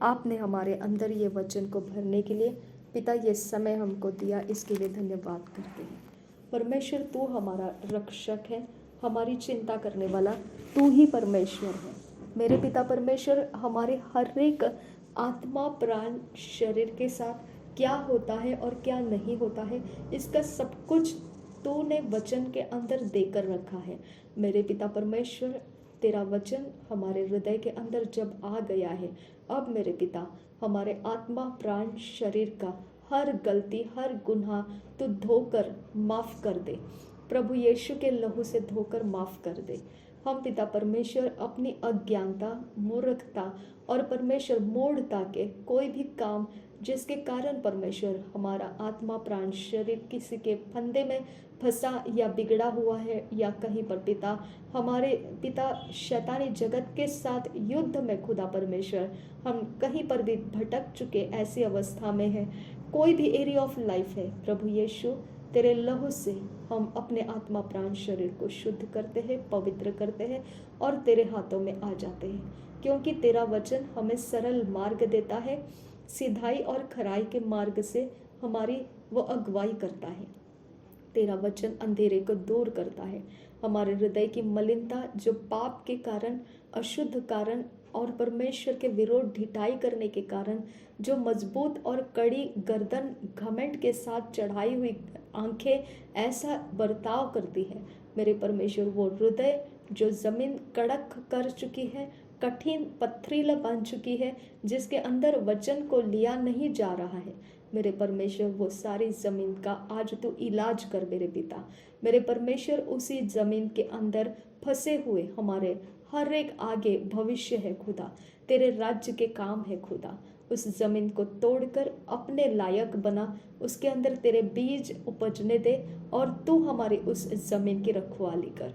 आपने हमारे अंदर ये वचन को भरने के लिए पिता ये समय हमको दिया, इसके लिए धन्यवाद करते हैं। परमेश्वर तू हमारा रक्षक है, हमारी चिंता करने वाला तू ही परमेश्वर है। मेरे पिता परमेश्वर, हमारे हर एक आत्मा प्राण शरीर के साथ क्या होता है और क्या नहीं होता है, इसका सब कुछ तूने वचन के अंदर देकर रखा है। मेरे पिता परमेश्वर, तेरा वचन हमारे हृदय के अंदर जब आ गया है, अब मेरे पिता हमारे आत्मा प्राण शरीर का हर गलती हर गुनाह तू धोकर माफ़ कर दे। प्रभु यीशु के लहू से धोकर माफ़ कर दे। हम पिता परमेश्वर अपनी अज्ञानता, मूर्खता और परमेश्वर मूढ़ता के कोई भी काम जिसके कारण परमेश्वर हमारा आत्मा प्राण शरीर किसी के फंदे में फंसा या बिगड़ा हुआ है, या कहीं पर पिता हमारे पिता शैतानी जगत के साथ युद्ध में खुदा परमेश्वर हम कहीं पर भी भटक चुके ऐसी अवस्था में है, कोई भी एरिया ऑफ लाइफ है, प्रभु यीशु तेरे लहू से हम अपने आत्मा प्राण शरीर को शुद्ध करते हैं, पवित्र करते हैं और तेरे हाथों में आ जाते हैं, क्योंकि तेरा वचन हमें सरल मार्ग देता है। सिधाई और खराई के मार्ग से हमारी वो अगुवाई करता है। तेरा वचन अंधेरे को दूर करता है। हमारे हृदय की मलिनता जो पाप के कारण, अशुद्ध कारण और परमेश्वर के विरोध ढिठाई करने के कारण जो मजबूत और कड़ी गर्दन घमंड के साथ चढ़ाई हुई आंखें ऐसा बर्ताव करती है, मेरे परमेश्वर वो हृदय जो ज़मीन कड़क कर चुकी है, कठिन पथरीला बन चुकी है, जिसके अंदर वचन को लिया नहीं जा रहा है, मेरे परमेश्वर वो सारी ज़मीन का आज तू इलाज कर मेरे पिता। मेरे परमेश्वर उसी ज़मीन के अंदर फंसे हुए हमारे हर एक आगे भविष्य है खुदा, तेरे राज्य के काम है खुदा, उस ज़मीन को तोड़कर अपने लायक बना, उसके अंदर तेरे बीज उपजने दे और तू हमारी उस ज़मीन की रखवाली कर।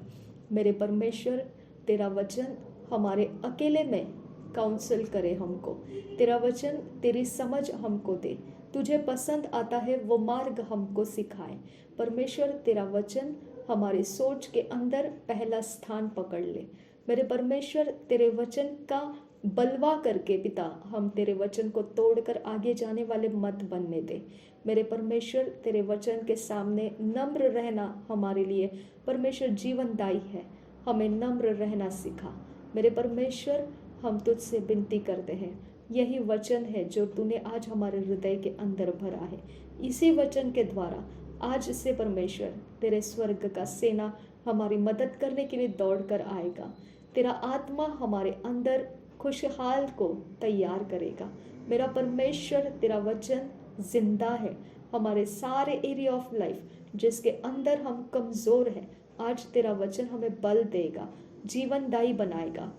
मेरे परमेश्वर तेरा वचन हमारे अकेले में काउंसिल करे हमको, तेरा वचन तेरी समझ हमको दे, तुझे पसंद आता है वो मार्ग हमको सिखाए। परमेश्वर तेरा वचन हमारी सोच के अंदर पहला स्थान पकड़ ले। मेरे परमेश्वर तेरे वचन का बलवा करके पिता हम तेरे वचन को तोड़कर आगे जाने वाले मत बनने दे। मेरे परमेश्वर तेरे वचन के सामने नम्र रहना हमारे लिए परमेश्वर जीवनदायी है, हमें नम्र रहना सिखा। मेरे परमेश्वर हम तुझसे विनती करते हैं, यही वचन है जो तूने आज हमारे हृदय के अंदर भरा है। इसी वचन के द्वारा आज से परमेश्वर तेरे स्वर्ग का सेना हमारी मदद करने के लिए दौड़ कर आएगा। तेरा आत्मा हमारे अंदर खुशहाल को तैयार करेगा। मेरा परमेश्वर तेरा वचन जिंदा है। हमारे सारे एरिया ऑफ लाइफ जिसके अंदर हम कमज़ोर हैं, आज तेरा वचन हमें बल देगा, जीवनदायी बनाएगा।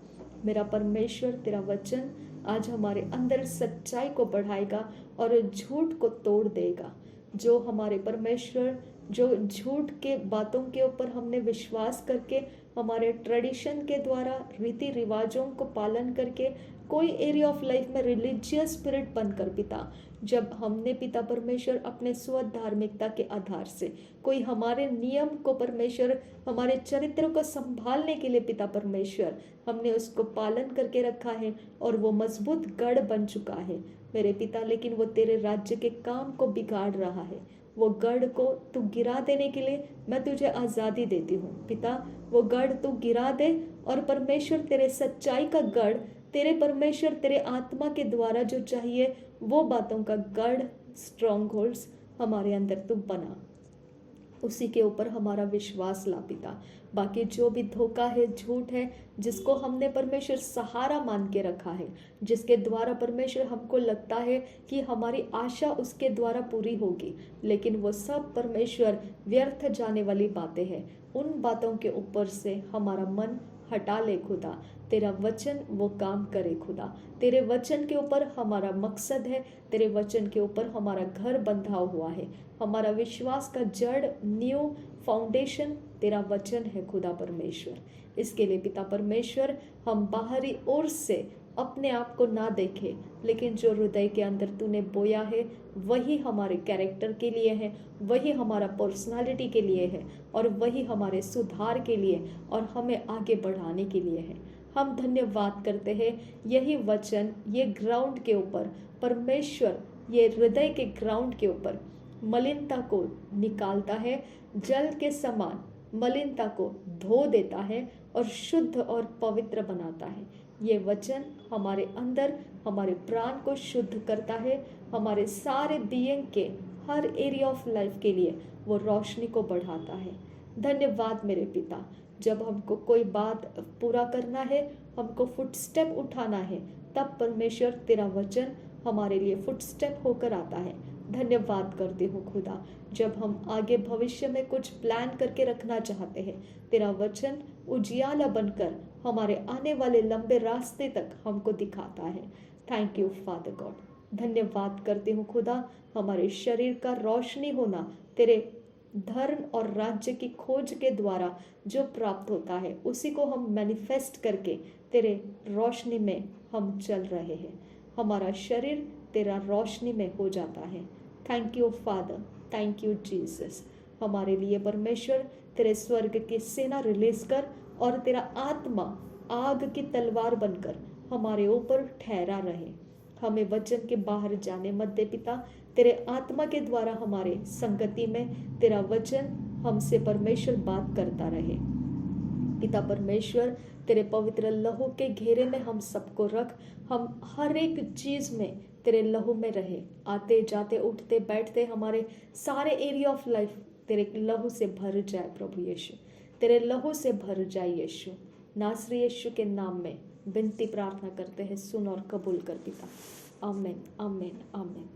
मेरा परमेश्वर तेरा वचन आज हमारे अंदर सच्चाई को बढ़ाएगा और झूठ को तोड़ देगा। जो हमारे परमेश्वर जो झूठ के बातों के ऊपर हमने विश्वास करके हमारे ट्रेडिशन के द्वारा रीति रिवाजों को पालन करके कोई एरिया ऑफ लाइफ में रिलीजियस स्पिरिट बनकर पिता, जब हमने पिता परमेश्वर अपने स्व धार्मिकता के आधार से कोई हमारे नियम को परमेश्वर हमारे चरित्र को संभालने के लिए पिता परमेश्वर हमने उसको पालन करके रखा है और वो मजबूत गढ़ बन चुका है मेरे पिता, लेकिन वो तेरे राज्य के काम को बिगाड़ रहा है। वो गढ़ को तू गिरा देने के लिए मैं तुझे आज़ादी देती हूँ पिता। वो गढ़ तू गिरा दे और परमेश्वर तेरे सच्चाई का गढ़, तेरे परमेश्वर तेरे आत्मा के द्वारा जो चाहिए वो बातों का गढ़, स्ट्रॉन्ग होल्ड्स हमारे अंदर तू बना, उसी के ऊपर हमारा विश्वास ला पिता। बाकी जो भी धोखा है, झूठ है, जिसको हमने परमेश्वर सहारा मान के रखा है, जिसके द्वारा परमेश्वर हमको लगता है कि हमारी आशा उसके द्वारा पूरी होगी, लेकिन वो सब परमेश्वर व्यर्थ जाने वाली बातें हैं। उन बातों के ऊपर से हमारा मन, हटा ले खुदा। तेरा वचन वो काम करे खुदा। तेरे वचन के ऊपर हमारा मकसद है, तेरे वचन के ऊपर हमारा घर बंधा हुआ है। हमारा विश्वास का जड़, न्यू फाउंडेशन तेरा वचन है खुदा परमेश्वर। इसके लिए पिता परमेश्वर हम बाहरी ओर से अपने आप को ना देखें, लेकिन जो हृदय के अंदर तूने बोया है वही हमारे कैरेक्टर के लिए है, वही हमारा पर्सनालिटी के लिए है, और वही हमारे सुधार के लिए और हमें आगे बढ़ाने के लिए है। हम धन्यवाद करते हैं यही वचन ये ग्राउंड के ऊपर परमेश्वर, ये हृदय के ग्राउंड के ऊपर मलिनता को निकालता है, जल के समान मलिनता को धो देता है और शुद्ध और पवित्र बनाता है। ये वचन हमारे अंदर हमारे प्राण को शुद्ध करता है, हमारे सारे बीइंग के हर एरिया ऑफ लाइफ के लिए वो रोशनी को बढ़ाता है। धन्यवाद मेरे पिता, जब हमको कोई बात पूरा करना है, हमको फुटस्टेप उठाना है, तब परमेश्वर तेरा वचन हमारे लिए फुटस्टेप होकर आता है। धन्यवाद करती हूँ खुदा, जब हम आगे भविष्य में कुछ प्लान करके रखना चाहते हैं, तेरा वचन उजियाला बनकर हमारे आने वाले लंबे रास्ते तक हमको दिखाता है। Thank you father God. धन्यवाद करती हूँ खुदा, हमारे शरीर का रोशनी होना तेरे धर्म और राज्य की खोज के द्वारा जो प्राप्त होता है, उसी को हम मैनिफेस्ट करके तेरे रोशनी में हम चल रहे हैं। हमारा शरीर तेरा रोशनी में हो जाता है। Thank you father, thank you Jesus. हमारे लिए परमेश्वर तेरे स्वर्ग की सेना रिलीज कर और तेरा आत्मा आग की तलवार बनकर हमारे ऊपर ठहरा रहे। हमें वचन के बाहर जाने मत दे पिता, तेरे आत्मा के द्वारा हमारे संगति में तेरा वचन हमसे परमेश्वर बात करता रहे। पिता परमेश्वर तेरे पवित्र लहू के घेरे में हम सबको रख, हम हर एक चीज में तेरे लहू में रहे, आते जाते उठते बैठते हमारे सारे एरिया ऑफ लाइफ तेरे लहू से भर जाए प्रभु यीशु, तेरे लहू से भर जाए यीशु। नासरी यीशु के नाम में विनती प्रार्थना करते हैं, सुन और कबूल कर पिता। आमीन आमीन आमीन।